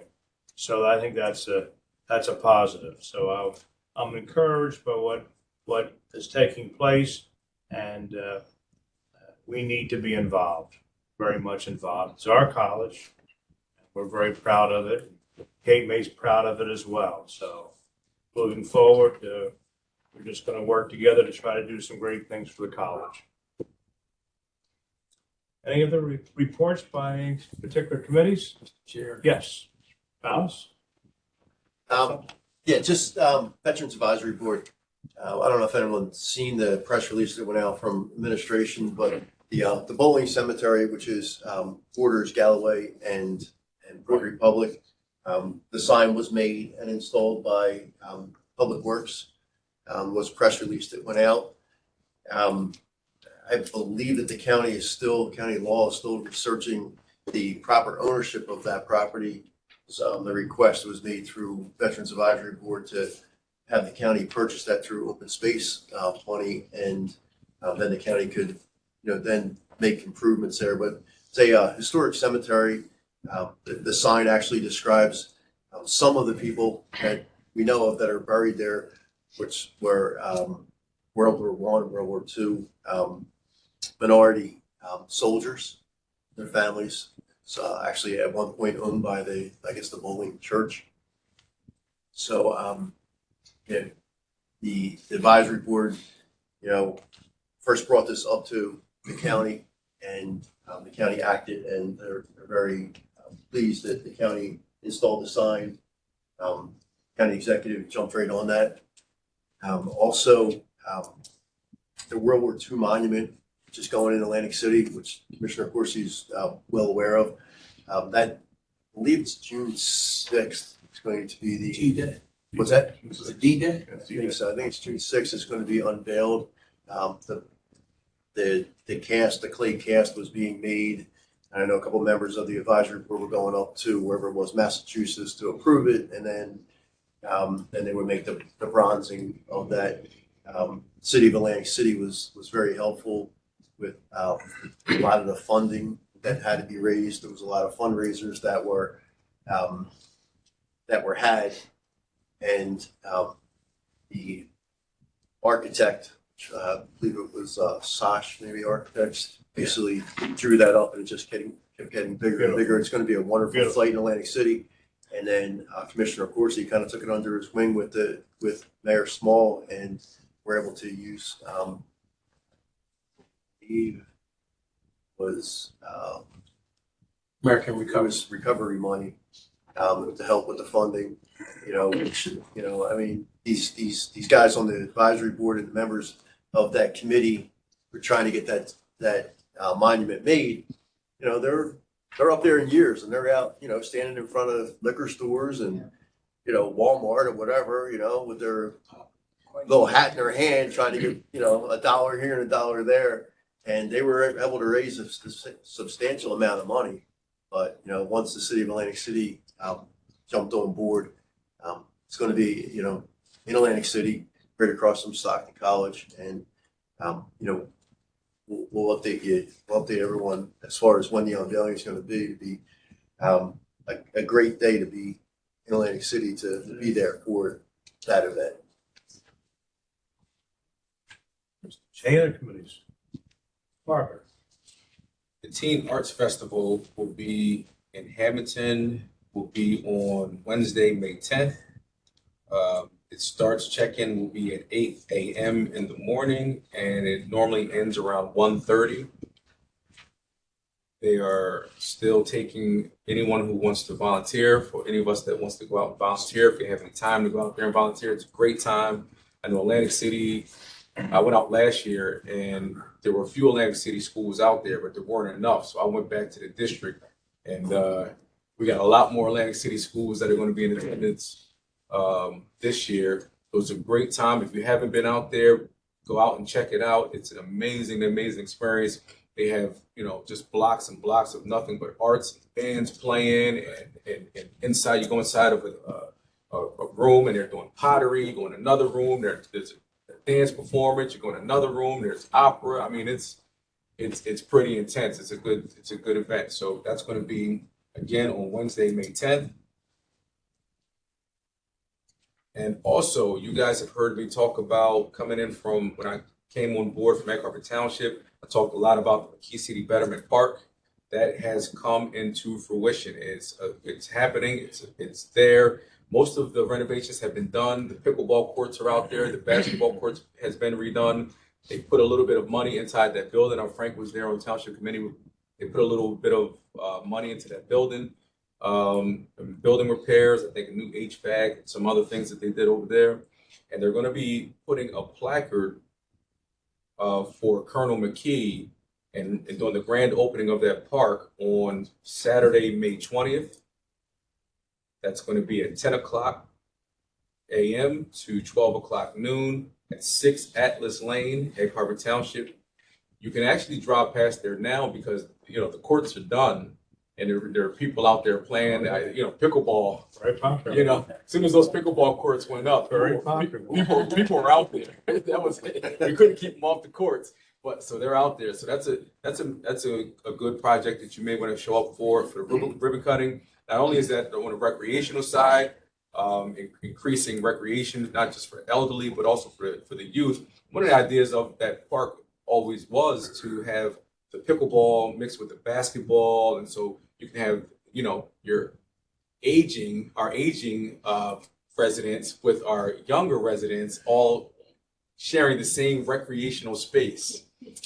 S1: So I think that's a positive. So I'm encouraged by what is taking place, and we need to be involved, very much involved. It's our college. We're very proud of it. Cape May's proud of it as well. So moving forward, we're just going to work together to try to do some great things for the college. Any other reports by particular committees?
S14: Chair.
S1: Yes. Alice?
S13: Yeah, just Veterans Advisory Board. I don't know if anyone's seen the press release that went out from administration, but the bowling cemetery, which is borders Galloway and Port Republic, the sign was made and installed by Public Works. Was a press release that went out. I believe that the county law is still researching the proper ownership of that property. So the request was made through Veterans Advisory Board to have the county purchase that through open space money, and then the county could, then make improvements there. But it's a historic cemetery. The sign actually describes some of the people that we know of that are buried there, which were World War I, World War II, minority soldiers, their families. So actually at one point owned by the Bowling Church. So the advisory board, first brought this up to the county, and the county acted, and they're very pleased that the county installed the sign. County executive jumped right on that. Also, the World War II monument, which is going in Atlantic City, which Commissioner Corsi is well aware of. That, I believe it's June 6th. It's going to be the
S8: D-Day.
S13: What's that?
S8: The D-Day?
S13: I think so. I think it's June 6th. It's going to be unveiled. The cast, the clay cast, was being made. I know a couple members of the advisory board were going up to wherever it was, Massachusetts, to approve it, and then they would make the bronzing of that. City of Atlantic City was very helpful with a lot of the funding that had to be raised. There was a lot of fundraisers that were had, and the architect, I believe it was Sash, maybe Architects, basically drew that up, and it just kept getting bigger and bigger. It's going to be a wonderful site in Atlantic City. And then Commissioner Corsi kind of took it under his wing with Mayor Small, and we're able to use
S8: American
S13: recovery money to help with the funding. I mean, these guys on the advisory board and the members of that committee were trying to get that monument made. They're up there in years, and they're out, standing in front of liquor stores and, Walmart or whatever, with their little hat in their hand, trying to get, $1 here and $1 there. And they were able to raise a substantial amount of money. But, once the city of Atlantic City jumped on board, it's going to be, in Atlantic City, right across from Stockton College. And, we'll update you. We'll update everyone as far as when the unveiling is going to be. It'd be a great day to be in Atlantic City to be there for that event.
S1: Any other committees? Barbara.
S14: The Teen Arts Festival will be in Hamilton, will be on Wednesday, May 10th. It starts, check-in will be at 8 a.m. in the morning, and it normally ends around 1:30. They are still taking anyone who wants to volunteer. For any of us that wants to go out and volunteer, if you have any time to go out there and volunteer, it's a great time. I know Atlantic City, I went out last year, and there were a few Atlantic City schools out there, but there weren't enough. So I went back to the district, and we got a lot more Atlantic City schools that are going to be in attendance this year. It was a great time. If you haven't been out there, go out and check it out. It's an amazing, amazing experience. They have, just blocks and blocks of nothing but arts, bands playing, and inside, you go inside of a room, and they're doing pottery. You go in another room, there's a dance performance. You go in another room, there's opera. I mean, it's pretty intense. It's a good event. So that's going to be again on Wednesday, May 10th. And also, you guys have heard me talk about coming in from when I came on board from Egg Harbor Township. I talked a lot about the Key City Betterment Park. That has come into fruition. It's happening. It's there. Most of the renovations have been done. The pickleball courts are out there. The basketball courts has been redone. They put a little bit of money inside that building. Frank was there on the township committee. They put a little bit of money into that building. Building repairs, I think a new HVAC, some other things that they did over there. And they're going to be putting a placard for Colonel McKee and doing the grand opening of that park on Saturday, May 20th. That's going to be at 10 o'clock a.m. to 12 o'clock noon at 6 Atlas Lane, Egg Harbor Township. You can actually drive past there now because, the courts are done. and there are people out there playing, pickleball.
S1: Very popular.
S14: As soon as those pickleball courts went up,
S1: Very popular.
S14: people were out there. That was we couldn't keep them off the courts, but so they're out there. So that's a good project that you may want to show up for the ribbon cutting. Not only is that on the recreational side, increasing recreation not just for elderly but also for the youth. One of the ideas of that park always was to have the pickleball mixed with the basketball, and so you can have our aging residents with our younger residents all sharing the same recreational space. Let's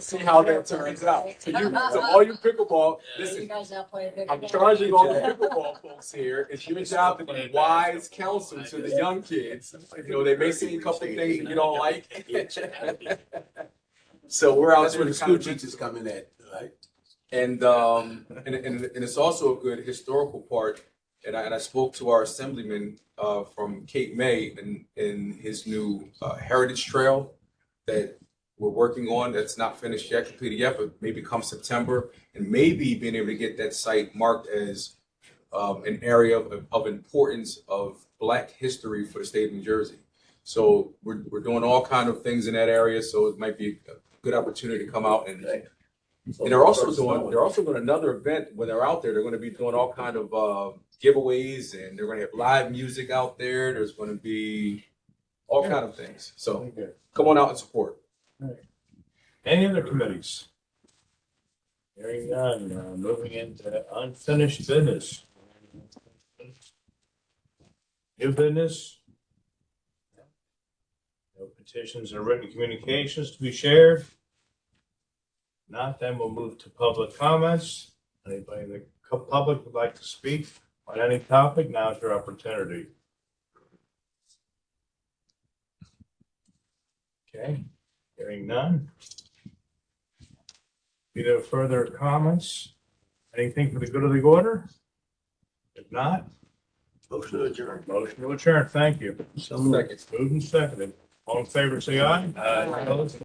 S14: see how that turns out. So all you pickleball,
S2: You
S14: listen,
S2: guys out playing
S14: I'm
S2: pickleball?
S14: charging all the pickleball folks here. It's your job to be wise counsel to the young kids. They may see a couple of things that you don't like. So we're out
S8: That's
S14: there
S8: where
S14: to
S8: the
S14: kind
S8: school
S14: of
S8: teachers come in at, right?
S14: and it's also a good historical part. And I spoke to our assemblyman from Cape May in his new Heritage Trail that we're working on. That's not finished yet, completed yet, but maybe come September, and maybe being able to get that site marked as an area of importance of Black history for the state of New Jersey. So we're doing all kind of things in that area. So it might be a good opportunity to come out and they're also doing another event when they're out there. They're going to be doing all kind of giveaways, and they're going to have live music out there. There's going to be all kind of things. So come on out and support.
S1: Any other committees? Hearing none, moving into unfinished business. New business? No petitions or written communications to be shared? Not, then we'll move to public comments. Anybody in the public would like to speak on any topic, now's your opportunity. Okay, hearing none. Either further comments? Anything for the good of the order? If not,
S13: Motion to adjourn.
S1: motion to adjourn. Thank you.
S14: Second.
S1: Moved and seconded. All in favor, say aye.
S13: Aye.
S1: Opposed?